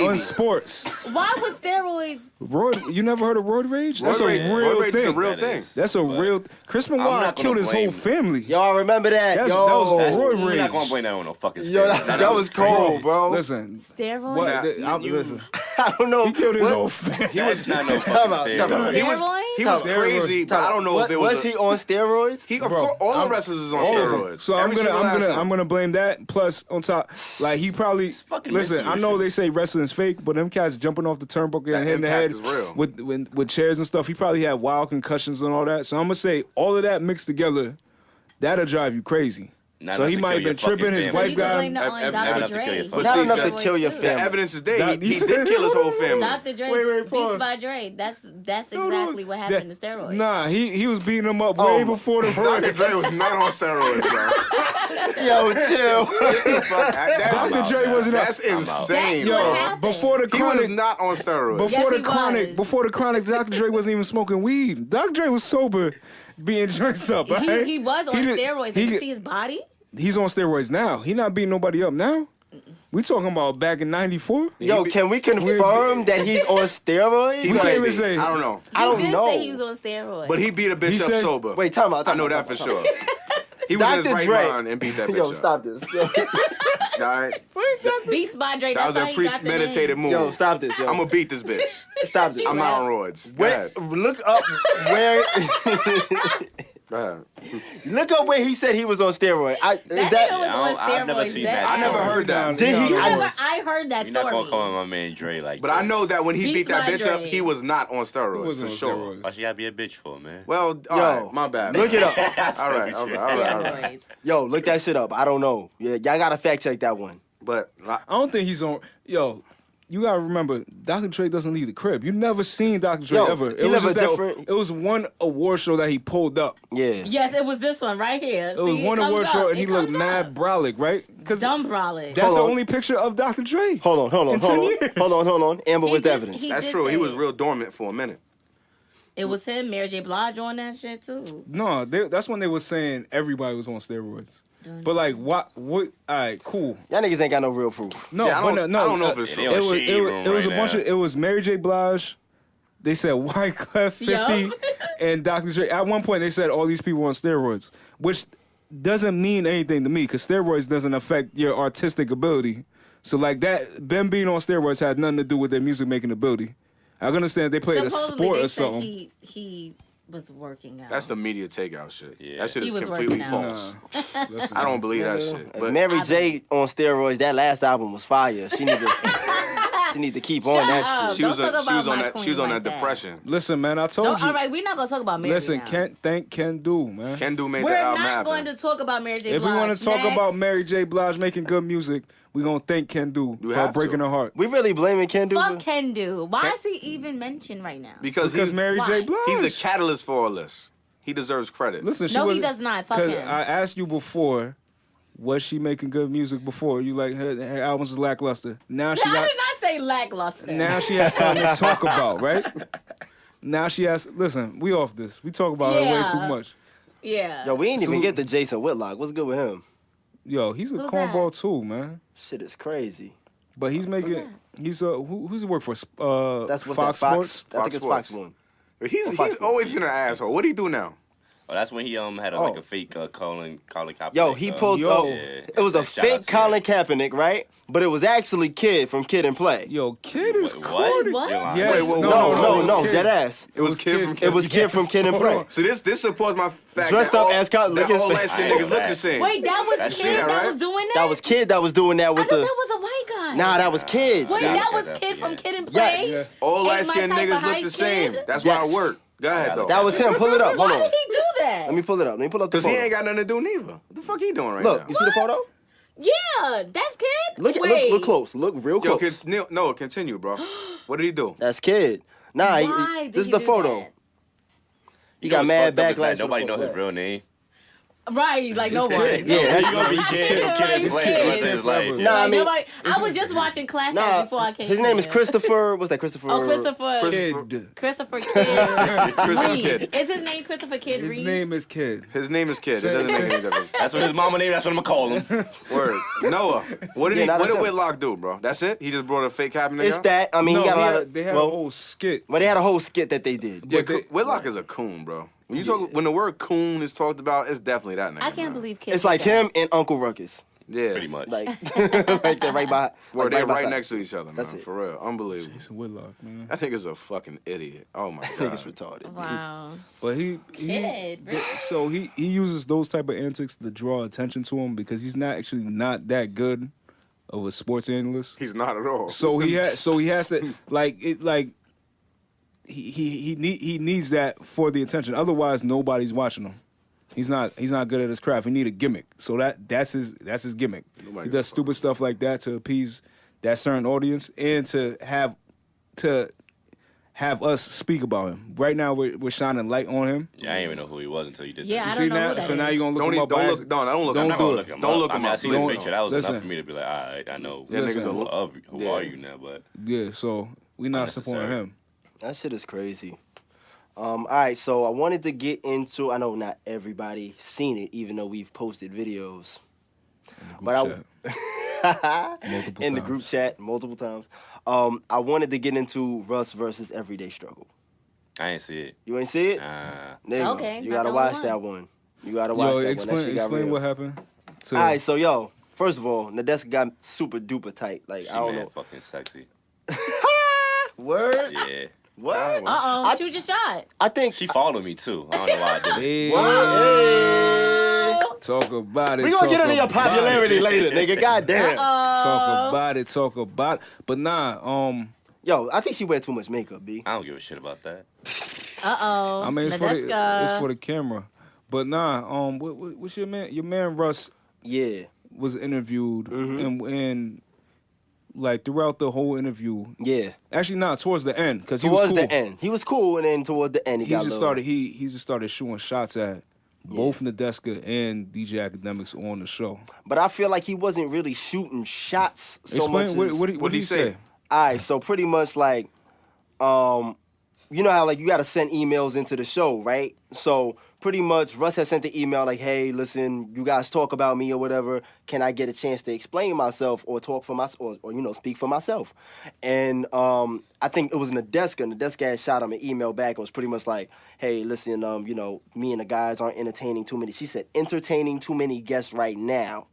Speaker 4: on sports,
Speaker 3: Why would steroids?
Speaker 4: roid. You never heard of roid rage? That's
Speaker 2: Roid
Speaker 4: a
Speaker 2: rage-
Speaker 4: real
Speaker 2: roid rage is a
Speaker 4: thing.
Speaker 2: real
Speaker 5: That
Speaker 2: thing.
Speaker 5: is.
Speaker 4: That's a
Speaker 5: But
Speaker 4: real. Chris
Speaker 5: I'm
Speaker 4: Benoit
Speaker 5: not
Speaker 4: killed
Speaker 5: gonna
Speaker 4: his whole
Speaker 5: blame-
Speaker 4: family.
Speaker 1: Y'all remember that?
Speaker 4: That's-
Speaker 1: Yo.
Speaker 4: that was
Speaker 5: That's,
Speaker 4: roid
Speaker 5: you're
Speaker 4: rage.
Speaker 5: not gonna blame that on no fucking.
Speaker 1: Yo,
Speaker 5: steroids.
Speaker 1: that was cold, bro.
Speaker 4: Listen,
Speaker 3: Steroids?
Speaker 4: what? Listen,
Speaker 1: I don't know.
Speaker 4: he killed his
Speaker 1: what-
Speaker 4: whole family.
Speaker 5: He was not no
Speaker 1: Time out,
Speaker 5: fucking
Speaker 1: time out.
Speaker 5: steroid.
Speaker 3: Steroids?
Speaker 2: He was crazy, but I don't know if it was.
Speaker 1: Was he on steroids?
Speaker 2: Of course, all the wrestlers is on steroids.
Speaker 4: So
Speaker 2: Every single last one.
Speaker 4: I'm gonna blame that. Plus, on top, like he probably listen. I know they say wrestling's fake, but them cats jumping off the turnbuckle and hitting the head
Speaker 2: is real.
Speaker 4: with chairs and stuff. He probably had wild concussions and all that. So I'm gonna say all of that mixed together, that'll drive you crazy. So he might have been tripping. His wife got him.
Speaker 3: Dr. Dre.
Speaker 1: Not enough to kill your
Speaker 2: The
Speaker 1: family.
Speaker 2: evidence is there. He did kill his whole family.
Speaker 3: Dr. Dre
Speaker 4: Wait, pause.
Speaker 3: beats by Dre. That's exactly what happened to steroids.
Speaker 4: Nah, he was beating him up way before the
Speaker 2: Dr. Dre was not on steroids, bro.
Speaker 1: Yo, chill.
Speaker 4: Dr. Dre wasn't.
Speaker 2: That's insane,
Speaker 3: That's what
Speaker 2: bro.
Speaker 3: happened.
Speaker 4: Before the
Speaker 2: He was
Speaker 4: chronic.
Speaker 2: not on steroids.
Speaker 3: Yes, he was.
Speaker 4: Before the chronic, Dr. Dre wasn't even smoking weed. Dr. Dre was sober, being drinks up. Right?
Speaker 3: He was on steroids. Did you see his body?
Speaker 4: He's on steroids now. He not beating nobody up now. We talking about back in '94.
Speaker 1: Yo, can we confirm that he's on steroids?
Speaker 4: We can't even say.
Speaker 2: I don't know.
Speaker 1: I don't
Speaker 3: He did
Speaker 1: know.
Speaker 3: say he was on steroids.
Speaker 2: But he beat a bitch
Speaker 4: He
Speaker 2: up
Speaker 4: said-
Speaker 2: sober.
Speaker 1: Wait, time out.
Speaker 2: I know that for sure. He was in his
Speaker 1: Dr.
Speaker 2: right
Speaker 1: Dre.
Speaker 2: mind and beat that bitch
Speaker 1: Yo,
Speaker 2: up.
Speaker 1: stop this. Yo,
Speaker 2: All right?
Speaker 3: Beats by Dre.
Speaker 2: That was
Speaker 3: That's
Speaker 2: a
Speaker 3: how he got the
Speaker 2: premeditated
Speaker 3: name.
Speaker 2: move.
Speaker 1: yo, stop this. Yo,
Speaker 2: I'm gonna beat this bitch.
Speaker 1: stop this.
Speaker 2: I'm not on roids. Go
Speaker 1: Wait,
Speaker 2: ahead.
Speaker 1: look up where.
Speaker 2: Go ahead.
Speaker 1: Look up where he said he was on steroids.
Speaker 3: That
Speaker 1: Is
Speaker 3: nigga
Speaker 1: that?
Speaker 3: was on
Speaker 5: I've never
Speaker 3: steroids.
Speaker 5: seen
Speaker 3: That-
Speaker 5: that.
Speaker 2: I never heard that.
Speaker 1: Did he?
Speaker 3: I heard that
Speaker 5: You're not
Speaker 3: story.
Speaker 5: gonna call my man Dre like
Speaker 2: But I know that when he
Speaker 3: Beats
Speaker 2: beat that
Speaker 3: by
Speaker 2: bitch up,
Speaker 3: Dre.
Speaker 2: he was not on steroids,
Speaker 4: wasn't
Speaker 2: for
Speaker 4: on
Speaker 2: sure.
Speaker 4: steroids.
Speaker 5: Why she gotta be a bitch for, man?
Speaker 2: Well, all
Speaker 1: Yo,
Speaker 2: right, my bad.
Speaker 1: Look it up.
Speaker 2: All right.
Speaker 3: Steroids.
Speaker 1: Yo, look that shit up. I don't know. Yeah, y'all gotta fact check that one.
Speaker 2: But
Speaker 4: I don't think he's on. Yo, you gotta remember, Dr. Dre doesn't leave the crib. You never seen Dr. Dre
Speaker 1: Yo,
Speaker 4: ever.
Speaker 1: he live a different-
Speaker 4: It was one award show that he pulled up.
Speaker 1: Yeah.
Speaker 3: Yes, it was this one right here.
Speaker 4: It was one award show, and he looked mad brolic, right? Because
Speaker 3: dumb brolic.
Speaker 4: that's
Speaker 1: Hold
Speaker 4: the
Speaker 1: on.
Speaker 4: only picture of Dr. Dre.
Speaker 1: Hold on.
Speaker 4: In 10 years.
Speaker 1: Hold on. Amber,
Speaker 3: He
Speaker 1: what's the
Speaker 3: did-
Speaker 1: evidence?
Speaker 2: that's
Speaker 3: did
Speaker 2: true. He
Speaker 3: say
Speaker 2: was
Speaker 3: it.
Speaker 2: real dormant for a minute.
Speaker 3: It was him, Mary J. Blige on that shit too.
Speaker 4: No, that's when they were saying everybody was on steroids. But like, what? All right, cool.
Speaker 1: Y'all niggas ain't got no real proof.
Speaker 4: No,
Speaker 2: Yeah, I
Speaker 4: but
Speaker 2: don't know if it's
Speaker 5: They
Speaker 2: true.
Speaker 5: on
Speaker 4: It was,
Speaker 5: shade
Speaker 4: it
Speaker 5: room
Speaker 4: was a
Speaker 5: right
Speaker 4: bunch
Speaker 5: now.
Speaker 4: of. It was Mary J. Blige. They said Wyclef 50
Speaker 3: Yup.
Speaker 4: and Dr. Dre. At one point, they said all these people on steroids, which doesn't mean anything to me because steroids doesn't affect your artistic ability. So like that, them being on steroids had nothing to do with their music making ability. I understand they played a
Speaker 3: Supposedly
Speaker 4: sport
Speaker 3: they
Speaker 4: or
Speaker 3: said
Speaker 4: something.
Speaker 3: he was working out.
Speaker 2: That's the media takeout shit.
Speaker 5: Yeah.
Speaker 2: That shit
Speaker 3: He
Speaker 2: is
Speaker 3: was
Speaker 2: completely
Speaker 3: working out.
Speaker 2: false.
Speaker 4: Listen,
Speaker 2: I don't believe that shit. But
Speaker 1: Mary J on steroids. That last album was fire. She need to. She need to keep on
Speaker 3: Shut
Speaker 1: that
Speaker 3: up.
Speaker 1: shit.
Speaker 2: she was
Speaker 3: Don't talk
Speaker 2: she was
Speaker 3: about
Speaker 2: on
Speaker 3: my
Speaker 2: that
Speaker 3: queen
Speaker 2: she was on
Speaker 3: like
Speaker 2: that
Speaker 3: that.
Speaker 2: depression.
Speaker 4: Listen, man, I told you.
Speaker 3: All right, we're not gonna talk about Mary.
Speaker 4: Listen,
Speaker 3: now.
Speaker 4: can do, man.
Speaker 2: Ken Do made
Speaker 3: We're
Speaker 2: that album
Speaker 3: not
Speaker 2: happen.
Speaker 3: going to talk about Mary J.
Speaker 4: If
Speaker 3: Blige.
Speaker 4: we want to talk
Speaker 3: Next.
Speaker 4: about Mary J. Blige making good music, we gonna thank Ken Do
Speaker 2: You
Speaker 4: for
Speaker 2: have
Speaker 4: breaking
Speaker 2: to.
Speaker 4: her heart.
Speaker 1: We really blaming Ken Do.
Speaker 3: Fuck Ken Do. Why is he even mentioned right now?
Speaker 2: because
Speaker 4: Because
Speaker 2: he's,
Speaker 4: Mary J.
Speaker 3: Why?
Speaker 4: Blige.
Speaker 2: he's the catalyst for all this. He deserves credit.
Speaker 4: Listen, she
Speaker 3: No, he
Speaker 4: wasn't-
Speaker 3: does not. Fuck
Speaker 4: 'cause
Speaker 3: him.
Speaker 4: I asked you before, was she making good music before? You like her albums is lackluster. Now she
Speaker 3: I
Speaker 4: got.
Speaker 3: did not say lackluster.
Speaker 4: Now she has something to talk about, right? Now she has. Listen, we off this. We talk about her way
Speaker 3: Yeah.
Speaker 4: too much.
Speaker 3: Yeah.
Speaker 1: Yo, we ain't even
Speaker 4: So-
Speaker 1: get to Jason Whitlock. What's good with him?
Speaker 4: Yo, he's a
Speaker 3: Who's
Speaker 4: cornball too, man.
Speaker 1: Shit is crazy.
Speaker 4: But he's making. He's who's he work for?
Speaker 1: That's what's
Speaker 4: Fox
Speaker 1: that, Fox?
Speaker 4: Sports.
Speaker 1: I think it's Fox
Speaker 2: Sports.
Speaker 1: One.
Speaker 2: He's
Speaker 1: Fox
Speaker 2: always been an asshole. What do he do now?
Speaker 5: Oh, that's when he had like a fake Colin Kaepernick.
Speaker 1: Yo, he pulled
Speaker 4: Yo.
Speaker 1: up.
Speaker 5: Yeah.
Speaker 1: It was a
Speaker 5: Shout out
Speaker 1: fake
Speaker 5: to
Speaker 1: Colin
Speaker 5: him.
Speaker 1: Kaepernick, right? But it was actually Kid from Kid and Play.
Speaker 4: Yo, kid is
Speaker 5: Wait,
Speaker 4: corny.
Speaker 3: What?
Speaker 5: You're lying.
Speaker 4: Yes.
Speaker 2: Wait, whoa,
Speaker 1: No,
Speaker 4: it was Kid.
Speaker 1: dead ass.
Speaker 2: It was Kid from Kid.
Speaker 1: It was Kid from Kid and
Speaker 4: Hold
Speaker 1: Play.
Speaker 4: on.
Speaker 2: So this supports my fact
Speaker 1: Dressed
Speaker 2: that
Speaker 1: up
Speaker 2: all,
Speaker 1: as Colin- look
Speaker 2: that
Speaker 1: his
Speaker 2: all
Speaker 1: face.
Speaker 2: light-skinned
Speaker 5: I ain't
Speaker 2: niggas look the
Speaker 5: that.
Speaker 2: same.
Speaker 3: Wait, that was
Speaker 5: That's
Speaker 3: Kid
Speaker 2: shit,
Speaker 3: that
Speaker 2: right?
Speaker 3: was doing that?
Speaker 1: That was Kid that was doing that
Speaker 3: I
Speaker 1: with
Speaker 3: thought
Speaker 1: the.
Speaker 3: that was a white guy.
Speaker 1: Nah, that was Kid.
Speaker 3: Wait,
Speaker 5: Yeah.
Speaker 3: that was
Speaker 5: Yeah.
Speaker 3: Kid from Kid and
Speaker 1: Yes.
Speaker 3: Play?
Speaker 1: Yeah.
Speaker 2: All
Speaker 3: Ain't my
Speaker 2: light-skinned
Speaker 3: type of
Speaker 2: niggas look
Speaker 3: hype
Speaker 2: the same.
Speaker 3: kid?
Speaker 2: That's why
Speaker 1: Yes.
Speaker 2: it worked. Go ahead, though.
Speaker 1: That was him. Pull it up. Hold
Speaker 3: Why
Speaker 1: on.
Speaker 3: did he do that?
Speaker 1: Let me pull it up. Let me pull up the
Speaker 2: Because he
Speaker 1: photo.
Speaker 2: ain't got nothing to do neither. What the fuck he doing right
Speaker 1: Look,
Speaker 2: now?
Speaker 1: you see the photo?
Speaker 3: Yeah, that's Kid.
Speaker 1: Look
Speaker 3: Wait.
Speaker 1: look close. Look real
Speaker 2: Yo,
Speaker 1: close.
Speaker 2: no, continue, bro. What did he do?
Speaker 1: That's Kid. Nah,
Speaker 3: Why did
Speaker 1: this is
Speaker 3: he
Speaker 1: the
Speaker 3: do
Speaker 1: photo.
Speaker 3: that?
Speaker 1: He
Speaker 5: You know
Speaker 1: got
Speaker 5: what's
Speaker 1: mad
Speaker 5: fucked up is that
Speaker 1: backlash.
Speaker 5: Nobody knows his
Speaker 1: Yeah.
Speaker 5: real name.
Speaker 3: Right, like no one.
Speaker 1: Yeah, that's
Speaker 5: gonna be Kid and Play the rest of his life.
Speaker 1: Nah, I
Speaker 3: Like,
Speaker 1: mean,
Speaker 3: nobody, I was just watching Class Act
Speaker 1: nah.
Speaker 3: before I came
Speaker 1: His name is
Speaker 3: here.
Speaker 1: Christopher. What's that? Christopher.
Speaker 3: Oh, Christopher
Speaker 4: Kid.
Speaker 3: Christopher Kid.
Speaker 2: Christopher
Speaker 3: Reed.
Speaker 2: Kid.
Speaker 3: Is his name Christopher Kid
Speaker 4: His
Speaker 3: Reed?
Speaker 4: name is Kid.
Speaker 2: His name is Kid. It doesn't make any difference.
Speaker 5: That's what his mama named. That's what I'm gonna call him.
Speaker 2: Word. Noah, what
Speaker 1: Yeah, nah,
Speaker 2: what
Speaker 1: that's
Speaker 2: did
Speaker 1: him.
Speaker 2: Whitlock do, bro? That's it? He just brought a fake Kaepernick
Speaker 1: It's
Speaker 2: out?
Speaker 1: that. I mean,
Speaker 4: No,
Speaker 1: he got a lot of.
Speaker 4: they had
Speaker 1: well,
Speaker 4: a whole skit.
Speaker 1: But they had a whole skit that they did.
Speaker 2: Yeah,
Speaker 4: But they-
Speaker 2: Whitlock is a coon, bro. When you talk, when the word coon is talked about, it's definitely that nigga.
Speaker 3: I can't
Speaker 2: man.
Speaker 3: believe Kid.
Speaker 1: It's
Speaker 3: did
Speaker 1: like
Speaker 3: that.
Speaker 1: him and Uncle Ruckus.
Speaker 2: Yeah.
Speaker 5: Pretty much.
Speaker 1: Like, like they're right by.
Speaker 2: Where
Speaker 1: like,
Speaker 2: they're right
Speaker 1: beside.
Speaker 2: next to each other, man.
Speaker 1: That's it.
Speaker 2: For real. Unbelievable.
Speaker 4: Jason Whitlock, man.
Speaker 2: That nigga's a fucking idiot. Oh my
Speaker 1: Niggas
Speaker 2: god.
Speaker 1: retarded.
Speaker 3: Wow.
Speaker 4: But he
Speaker 3: Kid,
Speaker 4: so he uses those type of antics to draw attention to him because he's not actually not that good of a sports analyst.
Speaker 2: He's not at all.
Speaker 4: So he has to he needs that for the attention. Otherwise, nobody's watching him. He's not good at his craft. He need a gimmick. So that's his gimmick.
Speaker 2: Nobody
Speaker 4: He does stupid stuff like that to appease that certain audience and to have us speak about him. Right now, we're shining light on him.
Speaker 5: Yeah, I didn't even know who he was until you did
Speaker 3: Yeah,
Speaker 5: that.
Speaker 3: I
Speaker 4: See
Speaker 3: don't know
Speaker 4: now,
Speaker 3: who that
Speaker 4: so now
Speaker 3: is.
Speaker 4: you're gonna look
Speaker 2: Don't
Speaker 4: him up. by
Speaker 2: look. Don't look
Speaker 4: Don't
Speaker 2: him
Speaker 4: do
Speaker 2: up.
Speaker 4: it.
Speaker 5: Look him
Speaker 2: Don't
Speaker 5: up.
Speaker 2: look
Speaker 5: I
Speaker 2: him
Speaker 5: mean, I
Speaker 2: up.
Speaker 5: seen the
Speaker 2: Please
Speaker 5: picture.
Speaker 2: don't.
Speaker 5: That was
Speaker 4: Listen.
Speaker 5: enough for me to be like, all right, I know.
Speaker 2: Yeah, niggas
Speaker 4: Listen.
Speaker 5: Who
Speaker 2: Yeah.
Speaker 5: are you now? But
Speaker 4: Yeah, so we not supporting
Speaker 5: Unnecessary.
Speaker 4: him.
Speaker 1: That shit is crazy. All right, so I wanted to get into. I know not everybody seen it, even though we've posted videos. But
Speaker 4: Multiple
Speaker 1: in the
Speaker 4: times.
Speaker 1: group chat multiple times. I wanted to get into Russ versus Everyday Struggle.
Speaker 5: I ain't see it.
Speaker 1: You ain't see it? There you go.
Speaker 3: Okay,
Speaker 1: You
Speaker 3: not
Speaker 1: gotta
Speaker 3: the
Speaker 1: watch
Speaker 3: only
Speaker 1: that one. You gotta watch
Speaker 4: Yo,
Speaker 1: that one. That shit got
Speaker 4: explain
Speaker 1: real.
Speaker 4: what happened. To,
Speaker 1: All right, so yo, first of all, Nadeska got super duper tight. Like
Speaker 5: She
Speaker 1: I don't
Speaker 5: mad
Speaker 1: know.
Speaker 5: fucking sexy.
Speaker 1: Word?
Speaker 5: Yeah.
Speaker 1: What?
Speaker 3: Uh-oh, shoot your shot.
Speaker 1: I think.
Speaker 5: She followed me too. I don't know why I did it.
Speaker 4: Hey,
Speaker 1: Hey.
Speaker 4: talk about it.
Speaker 1: We gonna
Speaker 4: talk
Speaker 1: get into your
Speaker 4: about
Speaker 1: popularity
Speaker 4: it.
Speaker 1: later, nigga. Goddamn.
Speaker 4: Talk about it. Talk about it. But nah,
Speaker 1: Yo, I think she wear too much makeup, B.
Speaker 5: I don't give a shit about that.
Speaker 3: Uh-oh.
Speaker 4: I mean it's
Speaker 3: Nadeska.
Speaker 4: for the camera. But nah, what's your man? Your man Russ
Speaker 1: Yeah.
Speaker 4: was interviewed
Speaker 1: Mm-hmm.
Speaker 4: and like throughout the whole interview.
Speaker 1: Yeah.
Speaker 4: Actually, not towards the end because he was
Speaker 1: Towards
Speaker 4: cool.
Speaker 1: the end. He was cool, and then toward the end, he got
Speaker 4: Just
Speaker 1: little.
Speaker 4: started. He just started shooting shots at both Nadeska and DJ Academics on the show.
Speaker 1: But I feel like he wasn't really shooting shots so
Speaker 4: Explain
Speaker 1: much.
Speaker 4: what
Speaker 2: What'd
Speaker 4: did he
Speaker 2: he
Speaker 4: say?
Speaker 2: say?
Speaker 1: All right, so pretty much like, you know how like you got to send emails into the show, right? So pretty much Russ had sent the email like, hey, listen, you guys talk about me or whatever. Can I get a chance to explain myself or talk for myself or you know, speak for myself? And I think it was Nadeska. Nadeska had shot him an email back and was pretty much like, hey, listen, you know, me and the guys aren't entertaining too many. She said, entertaining too many guests right now.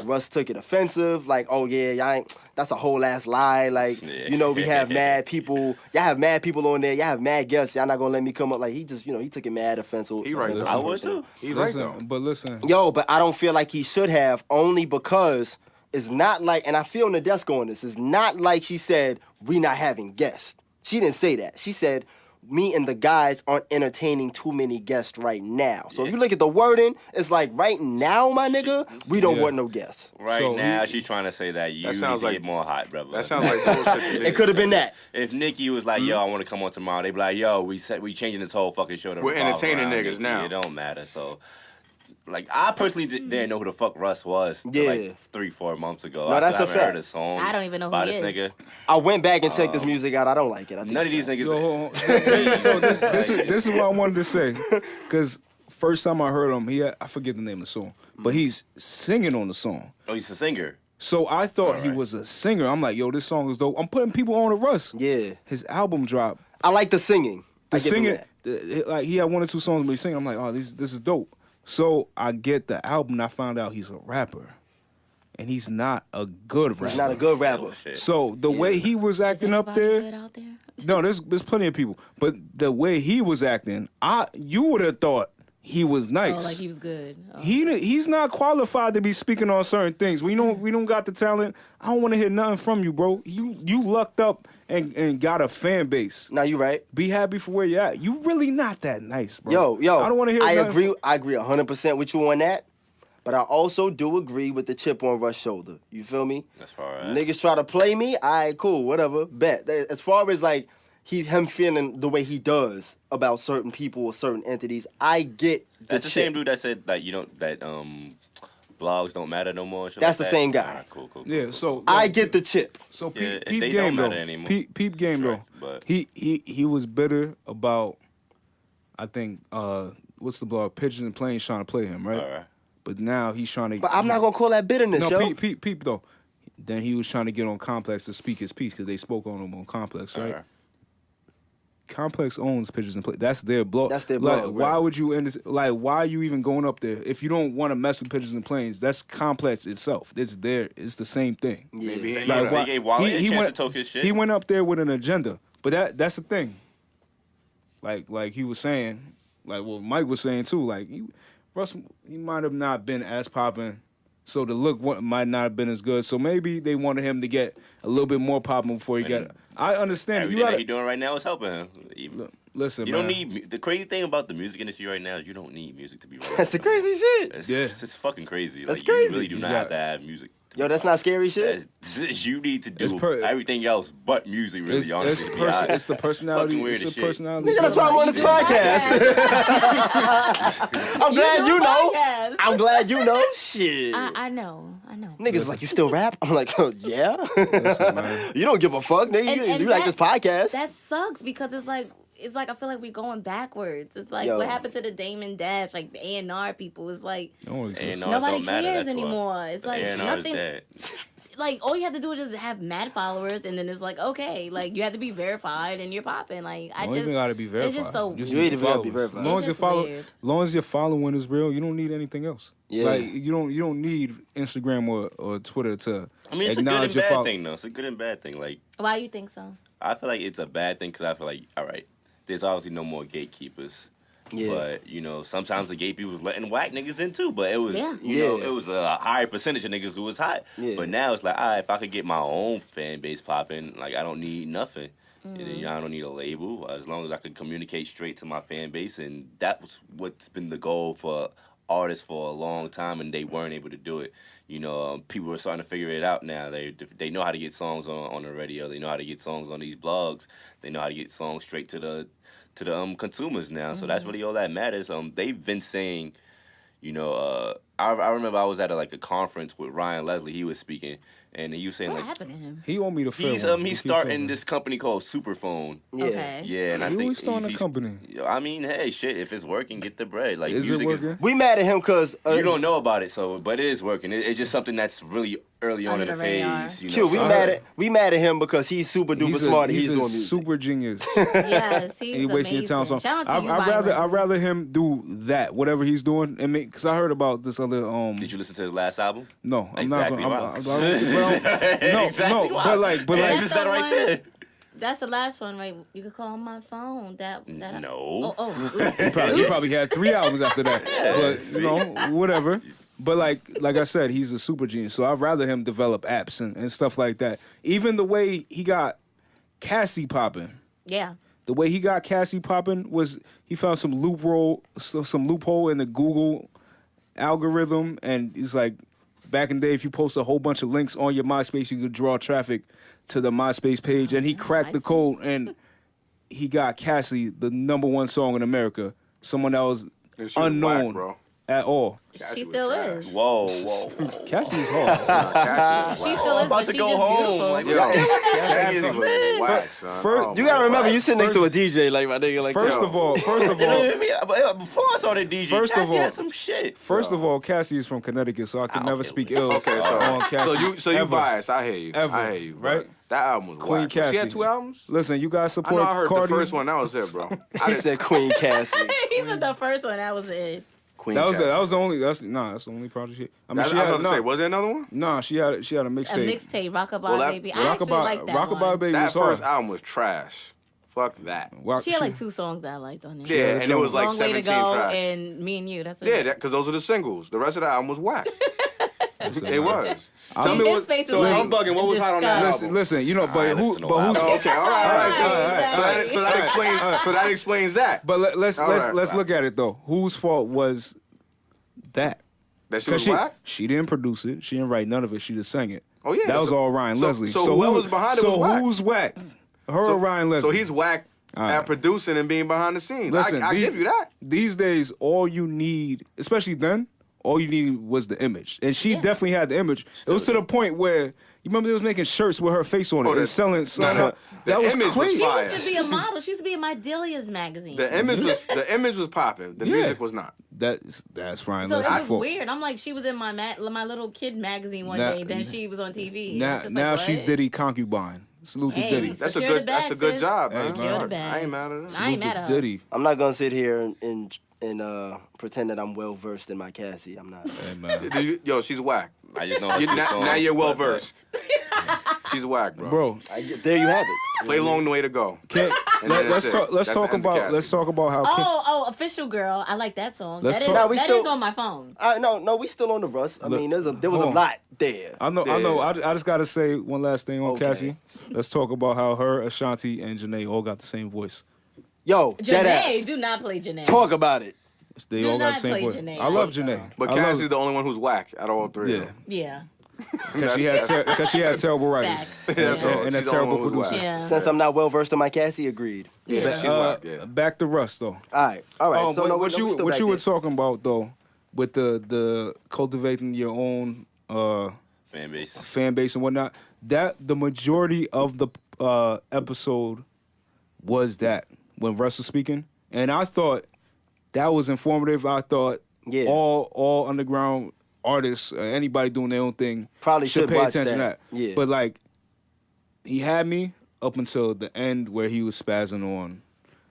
Speaker 1: Russ took it offensive, like, oh yeah, y'all ain't, that's a whole ass lie. Like,
Speaker 5: Yeah.
Speaker 1: you know, we have mad people. Y'all have mad people on there. Y'all have mad guests. Y'all not gonna let me come up. Like, he just, you know, he took it mad offensive.
Speaker 2: He right,
Speaker 1: offensive
Speaker 2: though.
Speaker 5: I would
Speaker 1: person.
Speaker 5: too.
Speaker 2: He's right
Speaker 4: Listen,
Speaker 2: though.
Speaker 4: but listen.
Speaker 1: Yo, but I don't feel like he should have, only because it's not like, and I feel Nadeska on this, it's not like she said, we not having guests. She didn't say that. She said, me and the guys aren't entertaining too many guests right now. So if you look at the wording, it's like, right now, my nigga, we don't
Speaker 4: Yeah.
Speaker 1: want no guests.
Speaker 5: Right
Speaker 4: So
Speaker 5: now,
Speaker 4: he-
Speaker 5: she's trying to say that you
Speaker 2: sounds
Speaker 5: need to
Speaker 2: like-
Speaker 5: get more hot, brother.
Speaker 2: That sounds like bullshit to me.
Speaker 1: It could have been that.
Speaker 5: If Nikki was like, "Yo, I want to come on tomorrow," they'd be like, "Yo, we changing this whole fucking show to
Speaker 2: We're
Speaker 5: revolve
Speaker 2: entertaining
Speaker 5: around
Speaker 2: niggas
Speaker 5: Nikki."
Speaker 2: now.
Speaker 5: It don't matter. So, like, I personally didn't know who the fuck Russ was. Till,
Speaker 1: Yeah.
Speaker 5: like 3-4 months ago.
Speaker 1: No,
Speaker 5: I
Speaker 1: that's
Speaker 5: still
Speaker 1: a
Speaker 5: haven't heard
Speaker 1: fact.
Speaker 5: a song.
Speaker 3: I don't even know who
Speaker 5: by
Speaker 3: he
Speaker 5: this
Speaker 3: is.
Speaker 5: nigga.
Speaker 1: I went back and checked this music out. I don't like it. I think
Speaker 5: None of these niggas.
Speaker 4: Yo, hold on. So this is what I wanted to say, because first time I heard him, I forget the name of the song, but he's singing on the song.
Speaker 5: Oh, he's a singer.
Speaker 4: So I thought he
Speaker 5: Alright.
Speaker 4: was a singer. I'm like, yo, this song is dope. I'm putting people on to Russ.
Speaker 1: Yeah.
Speaker 4: His album dropped.
Speaker 1: I like the singing.
Speaker 4: The
Speaker 1: I give him
Speaker 4: singing,
Speaker 1: that.
Speaker 4: like he had 1 or 2 songs, but he's singing. I'm like, oh, this is dope. So I get the album, and I found out he's a rapper, and he's not a good rapper.
Speaker 1: He's not a good rapper.
Speaker 5: Oh, shit.
Speaker 4: So the way he was acting up
Speaker 3: Anybody
Speaker 4: there,
Speaker 3: good out there?
Speaker 4: no, there's plenty of people, but the way he was acting, you would have thought he was nice.
Speaker 3: Oh, like he was good. Oh.
Speaker 4: He's not qualified to be speaking on certain things. We don't got the talent. I don't want to hear nothing from you, bro. You lucked up and got a fan base.
Speaker 1: Now you right.
Speaker 4: Be happy for where you're at. You really not that nice, bro.
Speaker 1: Yo,
Speaker 4: I don't want to hear.
Speaker 1: I
Speaker 4: nothing
Speaker 1: agree 100% with you on that. But I also do agree with the chip on Russ' shoulder. You feel me?
Speaker 5: That's far as.
Speaker 1: Niggas try to play me. All right, cool, whatever. Bet. As far as like him feeling the way he does about certain people or certain entities, I get
Speaker 5: That's the
Speaker 1: chip.
Speaker 5: same dude that said that blogs don't matter no more. and shit
Speaker 1: That's
Speaker 5: like
Speaker 1: the
Speaker 5: that?
Speaker 1: same guy.
Speaker 5: Alright, cool.
Speaker 4: Yeah. So
Speaker 1: I get the chip.
Speaker 4: So
Speaker 5: Yeah,
Speaker 4: peep
Speaker 5: they
Speaker 4: game
Speaker 5: don't
Speaker 4: though.
Speaker 5: matter anymore.
Speaker 4: Peep game
Speaker 5: Sure,
Speaker 4: though.
Speaker 5: but-
Speaker 4: He was bitter about. I think what's the blog? Pigeons and Planes trying to play him, right?
Speaker 5: All right.
Speaker 4: But now he's trying to.
Speaker 1: But I'm not gonna call that bitterness,
Speaker 4: No,
Speaker 1: yo.
Speaker 4: peep though. Then he was trying to get on Complex to speak his piece because they spoke on him on Complex, right?
Speaker 5: Alright.
Speaker 4: Complex owns Pigeons and Planes. That's their blog.
Speaker 1: That's their
Speaker 4: Like,
Speaker 1: blog,
Speaker 4: why
Speaker 1: right.
Speaker 4: would you end this? Like, why are you even going up there if you don't want to mess with Pigeons and Planes? That's Complex itself. It's there. It's the same thing.
Speaker 2: Maybe he
Speaker 5: They,
Speaker 2: know
Speaker 4: Like,
Speaker 2: that.
Speaker 5: they gave Wale a chance to
Speaker 4: went.
Speaker 5: talk his shit.
Speaker 4: He went up there with an agenda, but that's the thing. Like he was saying, like what Mike was saying too. Like Russ, he might have not been as popping. So the look might not have been as good. So maybe they wanted him to get a little bit more popping before he got. I understand.
Speaker 5: Everything
Speaker 4: You
Speaker 5: that
Speaker 4: gotta
Speaker 5: he doing right now is helping him.
Speaker 4: listen.
Speaker 5: You
Speaker 4: man.
Speaker 5: don't need the crazy thing about the music industry right now is you don't need music to be relevant.
Speaker 1: That's the crazy shit.
Speaker 5: It's just fucking crazy.
Speaker 1: That's
Speaker 5: like,
Speaker 1: crazy.
Speaker 5: You really do not
Speaker 4: Yeah.
Speaker 5: have to have music.
Speaker 1: Yo, that's not scary shit.
Speaker 5: You need to do
Speaker 4: It's
Speaker 5: everything else but music. Really,
Speaker 4: It's,
Speaker 5: honestly,
Speaker 4: it's,
Speaker 5: to be honest.
Speaker 4: it's the personality.
Speaker 5: Fucking weird
Speaker 4: It's
Speaker 5: as
Speaker 4: the
Speaker 5: shit.
Speaker 4: personality.
Speaker 1: Nigga, that's why I'm on this podcast. I'm glad you know.
Speaker 3: Podcast.
Speaker 1: I'm glad you know. Shit.
Speaker 3: I know.
Speaker 1: Niggas like, you still rap? I'm like, oh, yeah.
Speaker 4: Listen, man.
Speaker 1: You don't give a fuck, nigga.
Speaker 3: And
Speaker 1: You like
Speaker 3: that-
Speaker 1: this podcast?
Speaker 3: That sucks because it's like I feel like we're going backwards. It's like
Speaker 1: Yo.
Speaker 3: what happened to the Damon Dash, like the A&R people. It's like
Speaker 4: Don't exist.
Speaker 5: A&R
Speaker 3: nobody
Speaker 5: don't matter,
Speaker 3: cares
Speaker 5: that's why.
Speaker 3: anymore. It's like
Speaker 5: A&R is
Speaker 3: nothing.
Speaker 5: dead.
Speaker 3: Like all you have to do is just have mad followers, and then it's like okay, like you have to be verified, and you're popping. Like I
Speaker 4: Don't
Speaker 3: just
Speaker 4: even gotta be verified.
Speaker 3: It's just so
Speaker 4: Just
Speaker 1: You
Speaker 4: need
Speaker 1: ain't even gotta be
Speaker 4: followers.
Speaker 1: verified.
Speaker 4: As long as
Speaker 3: It's
Speaker 4: your
Speaker 3: just
Speaker 4: follow,
Speaker 3: weird.
Speaker 4: long as your following is real, you don't need anything else.
Speaker 1: Yeah.
Speaker 4: Like you don't need Instagram or Twitter to
Speaker 5: I mean, it's a good
Speaker 4: acknowledge
Speaker 5: and
Speaker 4: your
Speaker 5: bad
Speaker 4: follow.
Speaker 5: thing, though. It's a good and bad thing. Like,
Speaker 3: Why you think so?
Speaker 5: I feel like it's a bad thing because I feel like, all right, there's obviously no more gatekeepers.
Speaker 1: Yeah.
Speaker 5: But, sometimes the gatekeepers was letting whack niggas in too. But it was,
Speaker 3: Yeah.
Speaker 5: it was a higher percentage of niggas who was hot.
Speaker 1: Yeah.
Speaker 5: But now it's like, all right, if I could get my own fan base popping, like, I don't need nothing. I don't need a label as long as I can communicate straight to my fan base. And that was what's been the goal for artists for a long time, and they weren't able to do it. People are starting to figure it out now. They know how to get songs on the radio. They know how to get songs on these blogs. They know how to get songs straight to the consumers now. So that's really all that matters. They've been saying, I remember I was at a conference with Ryan Leslie. He was speaking, and he was saying
Speaker 3: What
Speaker 5: like
Speaker 3: happened to him?
Speaker 4: He want me to
Speaker 5: he's starting this company called Superphone.
Speaker 1: Yeah.
Speaker 3: Okay.
Speaker 5: Yeah, and I
Speaker 4: He
Speaker 5: think
Speaker 4: always starting a
Speaker 5: he's-
Speaker 4: company.
Speaker 5: I mean, hey, shit, if it's working, get the bread. Like
Speaker 4: Is it
Speaker 5: music
Speaker 4: working?
Speaker 1: We mad at him because
Speaker 5: you don't know about it, but it is working. It's just something that's really early on
Speaker 3: Under
Speaker 5: in the
Speaker 3: the radar.
Speaker 5: phase.
Speaker 1: Q, we
Speaker 5: so-
Speaker 1: mad at him because he's super duper smart and he's
Speaker 4: a
Speaker 1: doing music.
Speaker 4: super genius.
Speaker 3: Yes, he's
Speaker 4: Ain't wasting your time.
Speaker 3: amazing.
Speaker 4: So
Speaker 3: Shout out to
Speaker 4: I'd
Speaker 3: you, Ryan
Speaker 4: rather
Speaker 3: Leslie.
Speaker 4: I'd rather him do that, whatever he's doing, and because I heard about this other
Speaker 5: Did you listen to his last album?
Speaker 4: No, I'm
Speaker 5: Exactly
Speaker 4: not.
Speaker 5: why.
Speaker 4: No,
Speaker 5: Exactly
Speaker 4: no,
Speaker 5: why.
Speaker 4: but like,
Speaker 3: That's
Speaker 5: Just
Speaker 3: the
Speaker 5: that right
Speaker 3: one-
Speaker 5: there.
Speaker 3: That's the last one, right? You could call my phone. That
Speaker 5: No.
Speaker 3: oops.
Speaker 4: he probably had 3 albums after that. But whatever. But like I said, he's a super genius. So I'd rather him develop apps and stuff like that. Even the way he got Cassie popping.
Speaker 3: Yeah.
Speaker 4: The way he got Cassie popping was he found some loophole in the Google algorithm, and it's like back in the day, if you post a whole bunch of links on your MySpace, you could draw traffic to the MySpace page, and he cracked the code, and he got Cassie the #1 song in America, someone that was
Speaker 2: And she was
Speaker 4: unknown
Speaker 2: whack, bro.
Speaker 4: at all.
Speaker 2: Cassie
Speaker 3: She
Speaker 2: was
Speaker 3: still
Speaker 2: trash.
Speaker 3: is.
Speaker 5: Whoa.
Speaker 4: Cassie's hard.
Speaker 2: Cassie was
Speaker 3: She
Speaker 2: whack.
Speaker 3: still is,
Speaker 5: about
Speaker 3: but
Speaker 5: to
Speaker 3: she
Speaker 5: go
Speaker 3: just
Speaker 5: home.
Speaker 3: beautiful.
Speaker 5: Like,
Speaker 2: Yo, Cassie was whack, son.
Speaker 4: First-
Speaker 2: Oh,
Speaker 1: You
Speaker 2: my
Speaker 1: gotta remember,
Speaker 2: God.
Speaker 1: you sit next to a DJ like my nigga. Like,
Speaker 4: First
Speaker 1: yo.
Speaker 4: of all,
Speaker 5: Before I saw the DJ,
Speaker 4: First of
Speaker 5: Cassie
Speaker 4: all-
Speaker 5: had some shit.
Speaker 4: Cassie is from Connecticut, so I can
Speaker 5: I'll
Speaker 4: never
Speaker 5: kill
Speaker 4: speak
Speaker 5: it.
Speaker 4: ill
Speaker 2: Okay,
Speaker 4: on Cassie.
Speaker 2: so you
Speaker 4: Ever.
Speaker 2: biased. I hear you.
Speaker 4: Ever,
Speaker 2: I hear you.
Speaker 4: right?
Speaker 2: But that album was
Speaker 4: Queen
Speaker 2: whack. She
Speaker 4: Cassie.
Speaker 2: had 2 albums?
Speaker 4: Listen, you guys
Speaker 2: I
Speaker 4: support
Speaker 2: know I heard
Speaker 4: Cardi.
Speaker 2: the first one. That was it, bro.
Speaker 1: He said Queen Cassie.
Speaker 3: He said the first one. That was it.
Speaker 1: Queen
Speaker 4: That was
Speaker 1: Cassie.
Speaker 4: the only. That's the only project. I mean,
Speaker 2: I was
Speaker 4: she
Speaker 2: about
Speaker 4: had
Speaker 2: to say, was there another one?
Speaker 4: no. She had a
Speaker 3: A
Speaker 4: mixtape.
Speaker 3: mixtape, Rockabye
Speaker 2: Well, that-
Speaker 3: Baby. I actually like that
Speaker 4: Rockabye
Speaker 3: one.
Speaker 4: Baby
Speaker 2: That
Speaker 4: was hard.
Speaker 2: first album was trash. Fuck that.
Speaker 3: She had like 2 songs that I liked on there.
Speaker 2: Yeah, and it was like
Speaker 3: Long Way to
Speaker 2: 17
Speaker 3: Go
Speaker 2: tracks.
Speaker 3: and Me and You. That's it.
Speaker 2: Yeah, because those are the singles. The rest of the album was whack. It was.
Speaker 3: I mean, his face is
Speaker 2: so
Speaker 3: like
Speaker 2: I'm bugging. What was hot on that
Speaker 3: disgust.
Speaker 2: album?
Speaker 4: Listen, you know,
Speaker 5: I
Speaker 4: but
Speaker 5: listen to
Speaker 4: who's?
Speaker 5: albums.
Speaker 2: Okay, all right.
Speaker 3: Alright,
Speaker 2: So that explains that.
Speaker 4: But let's
Speaker 2: All right,
Speaker 4: let's
Speaker 2: right.
Speaker 4: look at it though. Whose fault was that?
Speaker 2: That shit was
Speaker 4: Because
Speaker 2: whack.
Speaker 4: she didn't produce it. She didn't write none of it. She just sang it.
Speaker 2: Oh, yeah.
Speaker 4: that was
Speaker 2: So-
Speaker 4: all Ryan
Speaker 2: so-
Speaker 4: Leslie.
Speaker 2: so whoever's behind it
Speaker 4: so
Speaker 2: was whack.
Speaker 4: who's whack? Her or Ryan Leslie?
Speaker 2: So he's whack
Speaker 4: All
Speaker 2: at
Speaker 4: right.
Speaker 2: producing and being behind the scenes.
Speaker 4: Listen,
Speaker 2: I give you that.
Speaker 4: These days, all you need, especially then, all you needed was the image, and she definitely had the image. It was to the point where you remember they was making shirts with her face on it and selling.
Speaker 2: no.
Speaker 4: That
Speaker 2: The
Speaker 4: was
Speaker 2: image was
Speaker 4: crazy.
Speaker 3: She
Speaker 2: fire.
Speaker 3: used to be a model. She used to be in my Delia's magazine.
Speaker 2: The image was popping. The
Speaker 4: Yeah.
Speaker 2: music was not.
Speaker 4: That's Ryan
Speaker 3: so it
Speaker 4: Leslie's
Speaker 3: was
Speaker 4: fault.
Speaker 3: weird. I'm like, she was in my my little kid magazine one
Speaker 4: Now-
Speaker 3: day. Then she was on TV.
Speaker 4: Now,
Speaker 3: It's just
Speaker 4: now
Speaker 3: like,
Speaker 4: she's
Speaker 3: what?
Speaker 4: Diddy concubine. Salute to
Speaker 3: Hey,
Speaker 4: Diddy.
Speaker 2: That's a
Speaker 3: secure the
Speaker 2: good.
Speaker 3: bag,
Speaker 2: That's a good
Speaker 3: sis.
Speaker 2: job,
Speaker 4: Hey,
Speaker 2: man.
Speaker 3: Secure the bag.
Speaker 2: I ain't mad at that.
Speaker 3: I ain't mad
Speaker 4: Salute
Speaker 3: at
Speaker 4: to
Speaker 3: her.
Speaker 4: Diddy.
Speaker 1: I'm not gonna sit here and pretend that I'm well versed in my Cassie. I'm not.
Speaker 4: Hey, man.
Speaker 2: Yo, she's whack.
Speaker 5: I just know how she
Speaker 2: Now you're well versed. She's whack, bro.
Speaker 4: Bro,
Speaker 1: There you have it.
Speaker 2: Play Long the Way to Go.
Speaker 4: let's
Speaker 2: that's it.
Speaker 4: talk. Let's
Speaker 2: That's
Speaker 4: talk
Speaker 2: the end of
Speaker 4: about.
Speaker 2: Cassie.
Speaker 4: Let's talk about how.
Speaker 3: Oh, Official Girl. I like that song.
Speaker 4: Let's
Speaker 3: That is,
Speaker 4: talk-
Speaker 1: Nah, we
Speaker 3: that
Speaker 1: still-
Speaker 3: is on my phone.
Speaker 1: No, we still on the Russ. I
Speaker 4: Look,
Speaker 1: mean, there was a
Speaker 4: hold on.
Speaker 1: lot there.
Speaker 4: I know. I just gotta say one last thing on
Speaker 1: Okay.
Speaker 4: Cassie. Let's talk about how her, Ashanti, and Janae all got the same voice.
Speaker 1: Yo, dead
Speaker 3: Janae,
Speaker 1: ass.
Speaker 3: do not play Janae.
Speaker 1: Talk about it.
Speaker 4: They
Speaker 3: Do
Speaker 4: all got
Speaker 3: not
Speaker 4: the same
Speaker 3: play
Speaker 4: voice.
Speaker 3: Janae.
Speaker 4: I love
Speaker 3: I-
Speaker 4: Janae.
Speaker 2: But
Speaker 4: I love-
Speaker 2: Cassie's the only one who's whack out of all three.
Speaker 4: Yeah,
Speaker 3: Yeah.
Speaker 4: because she had terrible writers
Speaker 3: Facts.
Speaker 2: That's
Speaker 3: Yeah.
Speaker 2: all.
Speaker 4: and a
Speaker 2: She's the
Speaker 4: terrible
Speaker 2: only one who's
Speaker 4: producer.
Speaker 2: whack.
Speaker 3: Yeah.
Speaker 1: Since I'm not well versed in my Cassie, agreed.
Speaker 2: Yeah, she's whack. Yeah.
Speaker 4: Back to Russ though.
Speaker 1: All right. So
Speaker 4: what,
Speaker 1: no,
Speaker 4: what
Speaker 1: we
Speaker 4: you
Speaker 1: still
Speaker 4: what
Speaker 1: back
Speaker 4: you were
Speaker 1: there.
Speaker 4: talking about though, with the cultivating your own
Speaker 5: fan base.
Speaker 4: and whatnot. That the majority of the episode was that when Russ was speaking, and I thought that was informative. I thought
Speaker 1: Yeah.
Speaker 4: all underground artists, anybody doing their own thing,
Speaker 1: Probably should
Speaker 4: pay
Speaker 1: watch
Speaker 4: attention
Speaker 1: that.
Speaker 4: to that.
Speaker 1: Yeah.
Speaker 4: But like, he had me up until the end where he was spazzing on,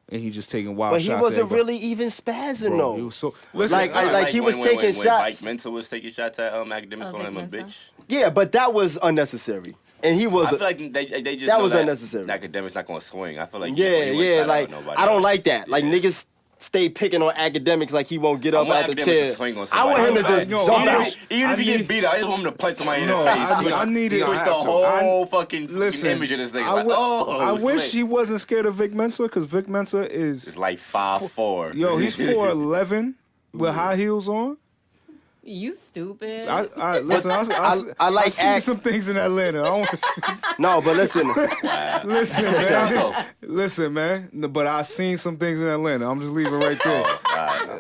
Speaker 4: and he just taking wild
Speaker 1: But
Speaker 4: shots.
Speaker 1: he
Speaker 4: at
Speaker 1: wasn't
Speaker 4: everybody.
Speaker 1: really even spazzing
Speaker 4: Bro,
Speaker 1: though.
Speaker 4: he was so listen.
Speaker 1: Like, I- he was
Speaker 5: when
Speaker 1: taking shots.
Speaker 5: Mike Mental was taking shots at academics,
Speaker 3: Oh,
Speaker 5: calling him a
Speaker 3: Vic Mensa?
Speaker 5: bitch.
Speaker 1: Yeah, but that was unnecessary. And he was.
Speaker 5: I feel like they just
Speaker 1: that
Speaker 5: know
Speaker 1: was
Speaker 5: that
Speaker 1: unnecessary.
Speaker 5: The academics not gonna swing. I feel like
Speaker 1: yeah,
Speaker 5: you
Speaker 1: yeah.
Speaker 5: ain't
Speaker 1: Like
Speaker 5: flat out nobody
Speaker 1: I don't
Speaker 5: else.
Speaker 1: like that. Like
Speaker 5: Yeah.
Speaker 1: niggas stay picking on academics like he won't get
Speaker 5: I
Speaker 1: up
Speaker 5: want
Speaker 1: out the
Speaker 5: academics to
Speaker 1: chair.
Speaker 5: swing on
Speaker 1: I want him to
Speaker 5: somebody.
Speaker 1: just
Speaker 4: No,
Speaker 1: jump
Speaker 4: even
Speaker 1: out.
Speaker 4: if-
Speaker 5: Even if
Speaker 4: I
Speaker 5: he
Speaker 4: need-
Speaker 5: get beat out, I just want him to punch somebody in
Speaker 4: No,
Speaker 5: the face.
Speaker 4: I needed-
Speaker 5: switch
Speaker 2: I
Speaker 5: the
Speaker 2: have to.
Speaker 5: whole fucking
Speaker 4: Listen,
Speaker 5: image of this nigga.
Speaker 4: I
Speaker 5: Like,
Speaker 4: I wish
Speaker 5: slick.
Speaker 4: he wasn't scared of Vic Mensa because Vic Mensa
Speaker 5: It's
Speaker 4: is
Speaker 5: like 5'4".
Speaker 4: yo, he's 4'11" with high heels on.
Speaker 3: You stupid.
Speaker 4: I listen.
Speaker 1: I like
Speaker 4: I seen
Speaker 1: act-
Speaker 4: some things in Atlanta. I don't
Speaker 1: No, but listen.
Speaker 4: listen, man. Listen, man. No, but I seen some things in Atlanta. I'm just leaving right there.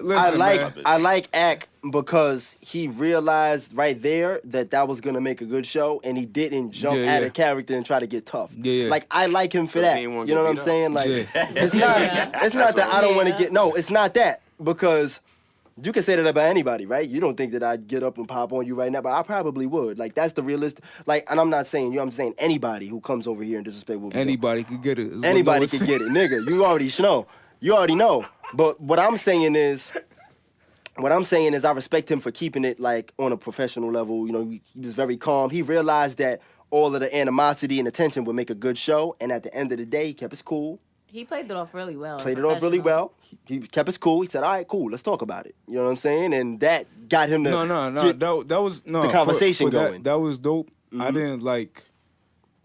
Speaker 4: Listen, man.
Speaker 1: I like Ack because he realized right there that was gonna make a good show, and he didn't jump
Speaker 4: Yeah,
Speaker 1: at
Speaker 4: yeah.
Speaker 1: a character and try to get tough.
Speaker 4: Yeah.
Speaker 1: Like I like him for
Speaker 2: Because
Speaker 1: that.
Speaker 2: he
Speaker 1: You
Speaker 2: didn't wanna
Speaker 1: know
Speaker 2: get
Speaker 1: what I'm
Speaker 2: beat up.
Speaker 1: saying? Like
Speaker 4: Yeah.
Speaker 1: it's not. It's not that I don't want to
Speaker 3: Yeah.
Speaker 1: get. No, it's not that because. You can say that about anybody, right? You don't think that I'd get up and pop on you right now, but I probably would. Like that's the realistic. Like, and I'm not saying you. I'm saying anybody who comes over here and disrespect what we do.
Speaker 4: Anybody could get it.
Speaker 1: Anybody could get it, nigga. You already know. You already know. But what I'm saying is, I respect him for keeping it like on a professional level. You know, he was very calm. He realized that all of the animosity and attention would make a good show, and at the end of the day, he kept his cool.
Speaker 3: He played it off really well.
Speaker 1: Played it off really well. He kept his cool. He said, "All right, cool. Let's talk about it." You know what I'm saying? And that got him to
Speaker 4: No.
Speaker 1: get-
Speaker 4: That was no
Speaker 1: the conversation
Speaker 4: for that-
Speaker 1: going.
Speaker 4: That was dope. I didn't like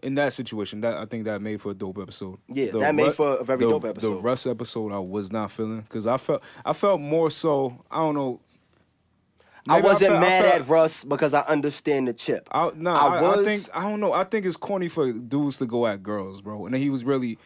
Speaker 4: in that situation. That I think that made for a dope episode.
Speaker 1: Yeah, that made for a very dope episode.
Speaker 4: The Russ episode I was not feeling because I felt more so. I don't know.
Speaker 1: I
Speaker 4: Maybe
Speaker 1: wasn't
Speaker 4: felt-
Speaker 1: mad
Speaker 4: felt-
Speaker 1: at Russ because I understand the chip.
Speaker 4: I
Speaker 1: was.
Speaker 4: think I don't know. I think it's corny for dudes to go at girls, bro. And then he's really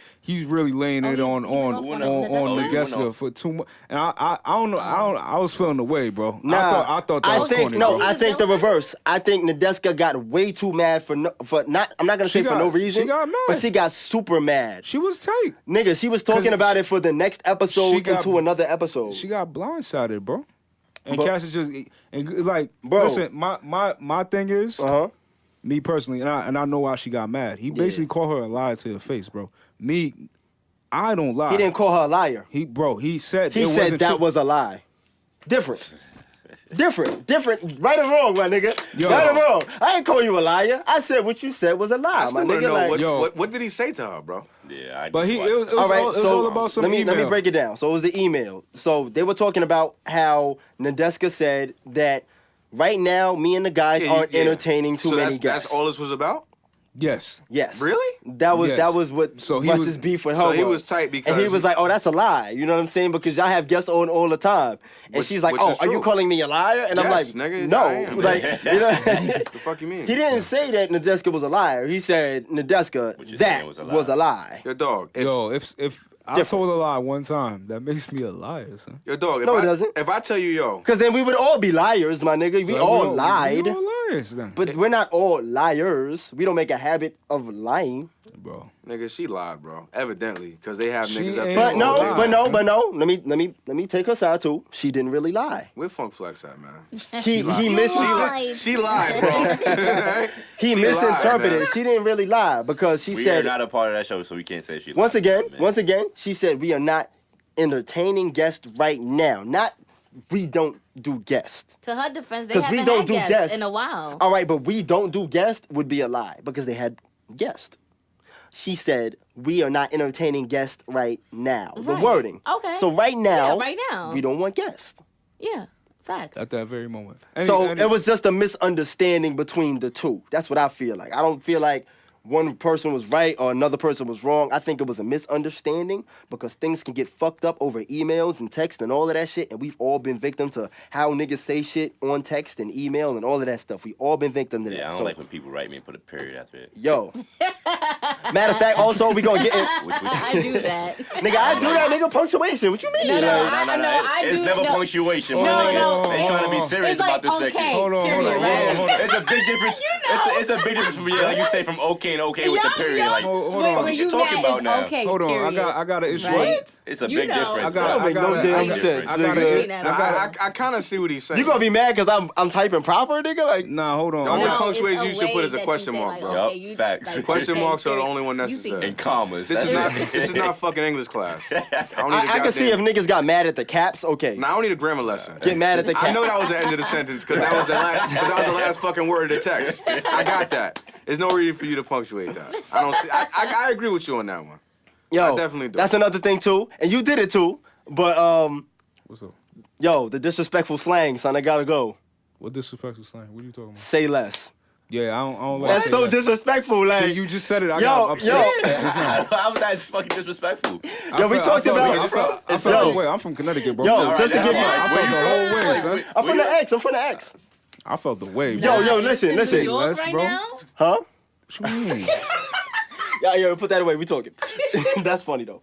Speaker 4: laying it
Speaker 3: he's
Speaker 4: on
Speaker 3: went off on
Speaker 4: Nadeska
Speaker 5: Nadeska?
Speaker 4: for too much. And I don't know. I was feeling the way, bro.
Speaker 1: Nah,
Speaker 4: I thought that was
Speaker 1: think
Speaker 4: corny,
Speaker 1: no.
Speaker 4: bro.
Speaker 1: I think the reverse. I think Nadeska got way too mad for not. I'm not gonna
Speaker 4: She
Speaker 1: say for no
Speaker 4: got-
Speaker 1: reason.
Speaker 4: she got mad.
Speaker 1: But she got super mad.
Speaker 4: She was tight.
Speaker 1: Nigga, she was talking
Speaker 4: 'Cause
Speaker 1: about
Speaker 4: she-
Speaker 1: it for the next episode
Speaker 4: she got-
Speaker 1: into another episode.
Speaker 4: She got blindsided, bro. And
Speaker 1: But-
Speaker 4: Cass is just and like,
Speaker 1: Bro.
Speaker 4: listen. My thing is,
Speaker 1: Uh-huh.
Speaker 4: me personally, and I know why she got mad. He basically called her a liar to her face, bro. Me, I don't lie.
Speaker 1: He didn't call her a liar.
Speaker 4: He said
Speaker 1: He
Speaker 4: it
Speaker 1: said
Speaker 4: wasn't
Speaker 1: that
Speaker 4: true.
Speaker 1: was a lie. Different. Right or wrong, my nigga.
Speaker 4: Yo.
Speaker 1: Right or wrong. I ain't call you a liar. I said what you said was a lie,
Speaker 2: I
Speaker 1: my
Speaker 2: still want to
Speaker 1: nigga.
Speaker 2: know
Speaker 1: Like,
Speaker 4: Yo.
Speaker 2: what did he say to her, bro?
Speaker 5: Yeah, I
Speaker 4: But
Speaker 5: just
Speaker 4: it
Speaker 5: watched
Speaker 4: was,
Speaker 5: it.
Speaker 4: it was,
Speaker 1: all right,
Speaker 4: all, it was
Speaker 1: so
Speaker 4: all about some
Speaker 1: let me
Speaker 4: email.
Speaker 1: break it down. So it was the email. So they were talking about how Nadeska said that right now me and the guys aren't entertaining too
Speaker 2: So
Speaker 1: many
Speaker 2: that's
Speaker 1: guests.
Speaker 2: all this was about?
Speaker 4: Yes.
Speaker 1: Yes.
Speaker 2: Really?
Speaker 1: That was
Speaker 4: Yes.
Speaker 1: what
Speaker 4: So he
Speaker 1: Russ's
Speaker 4: was-
Speaker 1: beef with her.
Speaker 2: so he was tight
Speaker 1: and he
Speaker 2: because-
Speaker 1: was like, "Oh, that's a lie." You know what I'm saying? Because y'all have guests on all the time, and
Speaker 2: Which-
Speaker 1: she's like,
Speaker 2: which
Speaker 1: "Oh,
Speaker 2: is
Speaker 1: are you
Speaker 2: true.
Speaker 1: calling me a liar?" And I'm like,
Speaker 2: Yes, nigga,
Speaker 1: "No."
Speaker 2: I am.
Speaker 1: Like, you know,
Speaker 2: The fuck you mean?
Speaker 1: he didn't say that Nadeska was a liar. He said Nadeska
Speaker 5: What you're
Speaker 1: that
Speaker 5: saying
Speaker 1: was a lie.
Speaker 2: Your dog.
Speaker 4: Yo, if I
Speaker 1: Different.
Speaker 4: told a lie one time, that makes me a liar, son.
Speaker 2: Your dog.
Speaker 1: No, it doesn't.
Speaker 2: If I tell you, yo,
Speaker 1: Because then we would all be liars, my nigga. We
Speaker 4: So
Speaker 1: all
Speaker 4: we
Speaker 1: lied.
Speaker 4: all lied. serious then.
Speaker 1: But we're not all liars. We don't make a habit of lying.
Speaker 4: Bro.
Speaker 2: Nigga, she lied, bro. Evidently, because they have
Speaker 4: She
Speaker 2: niggas up
Speaker 4: ain't
Speaker 2: there.
Speaker 1: But no,
Speaker 2: all day.
Speaker 1: but no. Let me take her side too. She didn't really lie.
Speaker 2: Where Funk Flex at, man?
Speaker 1: He
Speaker 3: You lied.
Speaker 2: She lied, bro.
Speaker 1: he
Speaker 2: She
Speaker 1: misinterpreted.
Speaker 2: lied, man.
Speaker 1: She didn't really lie because she
Speaker 5: We
Speaker 1: said
Speaker 5: are not a part of that show, so we can't say she.
Speaker 1: once
Speaker 5: lied,
Speaker 1: again,
Speaker 5: man.
Speaker 1: she said we are not entertaining guests right now. Not we don't do guests.
Speaker 3: To her defense, they
Speaker 1: 'Cause
Speaker 3: haven't
Speaker 1: we don't
Speaker 3: had
Speaker 1: do
Speaker 3: guests
Speaker 1: guests.
Speaker 3: in a while.
Speaker 1: All right, but we don't do guests would be a lie because they had guests. She said we are not entertaining guests right now. The
Speaker 3: Right.
Speaker 1: wording.
Speaker 3: Okay.
Speaker 1: So right now,
Speaker 3: Yeah, right now.
Speaker 1: we don't want guests.
Speaker 3: Yeah, facts.
Speaker 4: At that very moment.
Speaker 1: It was just a misunderstanding between the two. That's what I feel like. I don't feel like one person was right or another person was wrong. I think it was a misunderstanding because things can get fucked up over emails and text and all of that shit. And we've all been victim to how niggas say shit on text and email and all of that stuff. We all been victim to that.
Speaker 5: Yeah, I don't
Speaker 1: So,
Speaker 5: like when people write me and put a period after it.
Speaker 1: yo. Matter of fact, also we gonna get in.
Speaker 3: I do that.
Speaker 1: Nigga, I do that nigga punctuation. What you mean?
Speaker 3: No, no,
Speaker 1: Like,
Speaker 3: I know, I
Speaker 5: It's
Speaker 3: do-
Speaker 5: never
Speaker 3: no.
Speaker 5: punctuation.
Speaker 3: No,
Speaker 5: my nigga.
Speaker 3: no.
Speaker 5: They trying to be serious
Speaker 3: It's like
Speaker 5: about this
Speaker 3: okay,
Speaker 5: second.
Speaker 4: Hold on,
Speaker 3: period,
Speaker 4: hold on,
Speaker 3: right?
Speaker 4: hold on.
Speaker 5: It's a big difference. It's a big difference from like you say from okay and okay with the period. Like,
Speaker 4: Hold
Speaker 3: When-
Speaker 4: on.
Speaker 3: when
Speaker 5: you
Speaker 3: you
Speaker 5: talking
Speaker 3: mad,
Speaker 5: about
Speaker 3: it's
Speaker 5: now?
Speaker 3: okay,
Speaker 4: Hold on,
Speaker 3: period.
Speaker 4: I got an issue.
Speaker 3: Right?
Speaker 5: it's a
Speaker 3: You
Speaker 5: big
Speaker 3: know.
Speaker 5: difference.
Speaker 4: I got-
Speaker 5: bro.
Speaker 1: make no damn sense,
Speaker 4: I got
Speaker 1: nigga.
Speaker 2: I kind of see what he's saying.
Speaker 1: You gonna be mad because I'm typing proper, nigga? Like,
Speaker 4: Nah, hold on.
Speaker 2: The only
Speaker 3: No,
Speaker 2: punctuation
Speaker 3: it's
Speaker 2: you should put
Speaker 3: way
Speaker 2: is a
Speaker 3: that
Speaker 2: question
Speaker 3: you say,
Speaker 2: mark,
Speaker 3: like,
Speaker 2: bro.
Speaker 3: okay,
Speaker 5: Yup,
Speaker 3: you-
Speaker 5: facts.
Speaker 3: like,
Speaker 2: Question
Speaker 3: okay,
Speaker 2: marks are the
Speaker 3: period.
Speaker 2: only one
Speaker 3: You see-
Speaker 2: necessary.
Speaker 5: And commas.
Speaker 2: This
Speaker 5: That's
Speaker 2: is
Speaker 5: it.
Speaker 2: not fucking English class. I don't need a
Speaker 1: I can see if
Speaker 2: goddamn-
Speaker 1: niggas got mad at the caps. Okay,
Speaker 2: Nah, I don't need a grammar lesson.
Speaker 1: get mad at the caps.
Speaker 2: I know that was the end of the sentence because that was the last fucking word of the text. I got that. There's no reason for you to punctuate that. I don't see. I agree with you on that one.
Speaker 1: Yo,
Speaker 2: I definitely do.
Speaker 1: That's another thing too, and you did it too. But
Speaker 4: What's up?
Speaker 1: yo, the disrespectful slang, son, I gotta go.
Speaker 4: What disrespectful slang? What are you talking about?
Speaker 1: Say less.
Speaker 4: Yeah, I don't like
Speaker 1: That's
Speaker 4: say
Speaker 1: so
Speaker 4: less.
Speaker 1: disrespectful, like.
Speaker 4: See, you just said it. I
Speaker 1: Yo,
Speaker 4: got upset.
Speaker 5: How was that fucking disrespectful?
Speaker 1: Yo, we talked about.
Speaker 4: I felt
Speaker 1: Yo.
Speaker 4: the way. I'm from Connecticut, bro.
Speaker 1: Yo,
Speaker 4: All
Speaker 1: just to
Speaker 5: that's
Speaker 1: give you.
Speaker 5: fine.
Speaker 4: I felt the whole way, son.
Speaker 1: I'm from the X. I'm from the X.
Speaker 4: I felt the way.
Speaker 1: Yo,
Speaker 4: bro.
Speaker 1: yo,
Speaker 3: Nah,
Speaker 1: listen,
Speaker 3: it's in
Speaker 1: listen.
Speaker 3: New York
Speaker 4: Les,
Speaker 3: right
Speaker 4: bro.
Speaker 3: now?
Speaker 1: Huh?
Speaker 4: What you mean?
Speaker 1: Yo, put that away. We talking. That's funny though.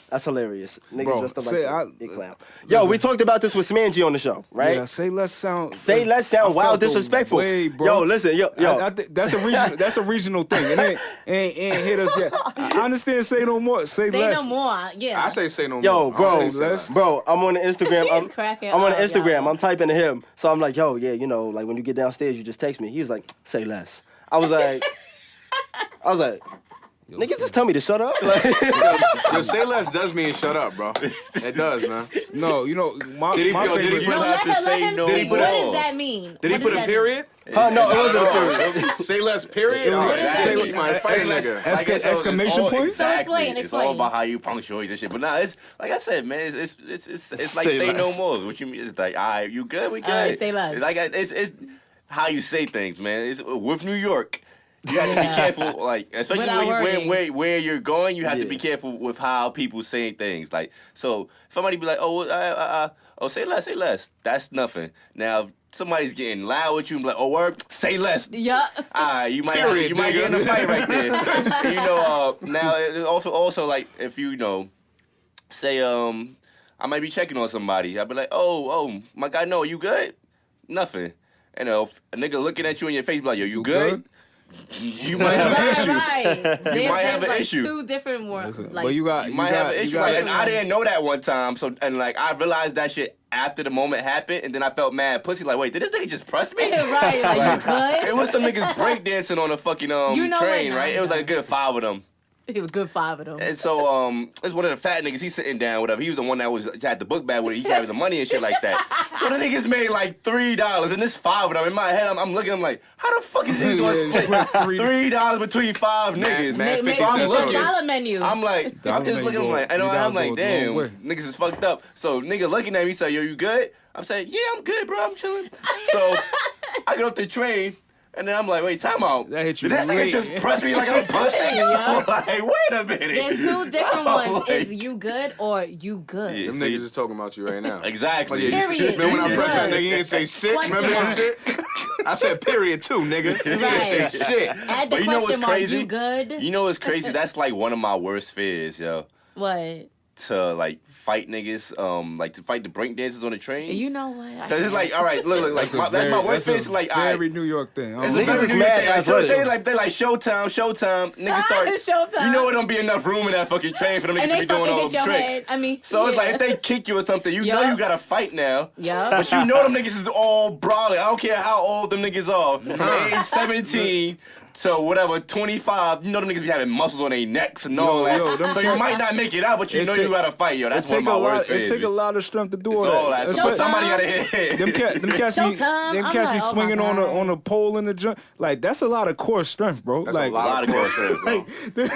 Speaker 1: That's hilarious. Nigga
Speaker 4: Bro,
Speaker 1: dressed up
Speaker 4: say
Speaker 1: like
Speaker 4: I-
Speaker 1: a big clown. Yo, we talked about this with Smangy on the show, right?
Speaker 4: Yeah, say less sound.
Speaker 1: Say less sound
Speaker 4: I
Speaker 1: wild
Speaker 4: felt the
Speaker 1: disrespectful.
Speaker 4: way, bro.
Speaker 1: Yo, listen, yo.
Speaker 4: I that's a regional thing. It ain't hit us yet. I understand. Say no more. Say
Speaker 3: Say
Speaker 4: less.
Speaker 3: no more. Yeah.
Speaker 2: I say no more.
Speaker 1: Yo,
Speaker 2: I
Speaker 1: bro,
Speaker 2: don't say less.
Speaker 1: bro, I'm on the Instagram.
Speaker 3: She's cracking
Speaker 1: I'm on the
Speaker 3: up,
Speaker 1: Instagram.
Speaker 3: y'all.
Speaker 1: I'm typing to him. So I'm like, yo, yeah, you know, like when you get downstairs, you just text me. He was like, say less. I was like, nigga, just tell me to shut up. Like,
Speaker 2: Yo, say less does mean shut up, bro. It does, man.
Speaker 4: No, you know my
Speaker 2: Did he-
Speaker 4: my
Speaker 2: yo, did he
Speaker 4: favorite.
Speaker 2: put-
Speaker 3: no,
Speaker 5: have
Speaker 3: let
Speaker 5: to
Speaker 3: him,
Speaker 5: say
Speaker 3: let him
Speaker 5: no
Speaker 3: speak.
Speaker 2: more.
Speaker 3: What does that mean?
Speaker 2: Did he
Speaker 3: What
Speaker 2: put
Speaker 3: does
Speaker 2: a
Speaker 3: that
Speaker 2: period?
Speaker 1: huh? No, it wasn't a period.
Speaker 2: Say less period?
Speaker 4: It was-
Speaker 2: Oh,
Speaker 3: say-
Speaker 2: that- you might fight a nigga.
Speaker 4: Ex- exclamation point?
Speaker 5: Exactly.
Speaker 3: So
Speaker 5: It's all
Speaker 3: explain.
Speaker 5: about how you punctuate this shit. But nah, it's like I said, man. It's like
Speaker 1: Say
Speaker 5: say no
Speaker 1: less.
Speaker 5: more. What you mean? It's like, all right, you good? We good.
Speaker 3: right, say less.
Speaker 5: It's like it's how you say things, man. It's with New York. You have to be careful, like especially
Speaker 3: Without
Speaker 5: where you're going. You have to be
Speaker 1: Yeah.
Speaker 5: careful with how people say things. Like so, if somebody be like, oh, say less. That's nothing. Now, if somebody's getting loud with you and be like, oh, word, say less.
Speaker 3: Yeah.
Speaker 5: You might
Speaker 2: Period,
Speaker 5: you might get in a
Speaker 2: nigga.
Speaker 5: fight right there. You know, now it also like if you know, say I might be checking on somebody. I'll be like, oh, my guy, no, you good? Nothing. And if a nigga looking at you in your face, be like, yo, you good? You might have an issue.
Speaker 3: Right. There's
Speaker 5: might have an
Speaker 3: like
Speaker 5: issue.
Speaker 3: two different words.
Speaker 4: Listen,
Speaker 3: Like,
Speaker 4: but you got
Speaker 5: You might have an issue. Like, and I
Speaker 3: gotta-
Speaker 5: didn't know that one time. So and like I realized that shit after the moment happened, and then I felt mad pussy. Like, wait, did this nigga just press me?
Speaker 3: right. Like, you good?
Speaker 5: It was some niggas breakdancing on a fucking
Speaker 3: You know
Speaker 5: train,
Speaker 3: what?
Speaker 5: right? It was like a good 5 of them.
Speaker 3: It was good 5 of them.
Speaker 5: And so it's one of the fat niggas. He's sitting down, whatever. He was the one that had the book bag with it. He carried the money and shit like that. So the niggas made like $3, and this 5 of them. In my head, I'm looking. I'm like, how the fuck is this going to split $3 between 5 niggas?
Speaker 2: Man,
Speaker 3: Make
Speaker 2: 50
Speaker 3: it
Speaker 2: cents
Speaker 3: a
Speaker 2: on
Speaker 3: dollar menu.
Speaker 5: I'm like,
Speaker 4: Dollar
Speaker 5: I'm just
Speaker 4: menu
Speaker 5: looking. I'm
Speaker 4: go-
Speaker 5: like, and
Speaker 4: $3
Speaker 5: I'm like,
Speaker 4: goes a long way.
Speaker 5: damn, niggas is fucked up. So nigga looking at me, say, yo, you good? I'm saying, yeah, I'm good, bro. I'm chilling. So I get off the train. And then I'm like, wait, time out.
Speaker 4: That hit you
Speaker 5: Did this nigga
Speaker 4: late.
Speaker 5: just press me like I'm a pussy? I'm like, wait a minute.
Speaker 3: There's 2 different
Speaker 5: I'm
Speaker 3: ones.
Speaker 5: like-
Speaker 3: Is you good or you good?
Speaker 5: Yeah.
Speaker 2: Them
Speaker 5: See?
Speaker 2: niggas is talking about you right now.
Speaker 5: Exactly.
Speaker 2: Yeah,
Speaker 3: Period.
Speaker 2: Remember when I
Speaker 3: You
Speaker 2: pressed that
Speaker 3: good.
Speaker 2: nigga, you didn't say shit?
Speaker 3: Question
Speaker 2: Remember that
Speaker 3: mark.
Speaker 2: shit? I said period too, nigga. You
Speaker 3: Right.
Speaker 2: didn't say shit.
Speaker 3: Add the
Speaker 5: But you know what's
Speaker 3: question mark.
Speaker 5: crazy?
Speaker 3: You good?
Speaker 5: You know what's crazy? That's like one of my worst fears, yo.
Speaker 3: What?
Speaker 5: to like fight niggas, like to fight the break dancers on the train.
Speaker 3: You know what?
Speaker 5: Cause it's like, all right, look, like that's my worst face. Like, all right,
Speaker 4: very New York thing.
Speaker 5: it's a
Speaker 1: Niggas
Speaker 5: very
Speaker 1: is
Speaker 5: New
Speaker 1: mad
Speaker 5: York thing. Like, so
Speaker 1: athletic.
Speaker 5: say like they like Showtime. Niggas start.
Speaker 3: Showtime.
Speaker 5: You know it don't be enough room in that fucking train for them niggas
Speaker 3: And
Speaker 5: to
Speaker 3: they
Speaker 5: be doing
Speaker 3: fucking
Speaker 5: all
Speaker 3: hit
Speaker 5: them
Speaker 3: your
Speaker 5: tricks.
Speaker 3: head. I mean,
Speaker 5: So it's
Speaker 3: yeah.
Speaker 5: like if they kick you or something, you know
Speaker 3: Yup.
Speaker 5: you gotta fight now.
Speaker 3: Yup.
Speaker 5: But you know them niggas is all brawling. I don't care how old them niggas are. From age 17 to whatever, 25, you know them niggas be having muscles on their necks and all
Speaker 4: Yo,
Speaker 5: that. So you might not make it out, but you
Speaker 4: It
Speaker 5: know
Speaker 4: take-
Speaker 5: you gotta fight, yo. That's
Speaker 4: it
Speaker 5: one of
Speaker 4: take
Speaker 5: my
Speaker 4: a lot.
Speaker 5: worst
Speaker 4: It
Speaker 5: phases.
Speaker 4: take a lot of strength to do
Speaker 5: It's
Speaker 4: all
Speaker 5: all
Speaker 4: that.
Speaker 5: that.
Speaker 3: Showtime.
Speaker 5: Somebody gotta hit.
Speaker 4: Them cats be
Speaker 3: Showtime.
Speaker 4: them
Speaker 3: I'm
Speaker 4: cats be
Speaker 3: like, oh my
Speaker 4: swinging
Speaker 3: God.
Speaker 4: on a pole in the joint. Like that's a lot of core strength, bro.
Speaker 2: That's a
Speaker 4: like
Speaker 5: A lot of course, bro.
Speaker 4: like,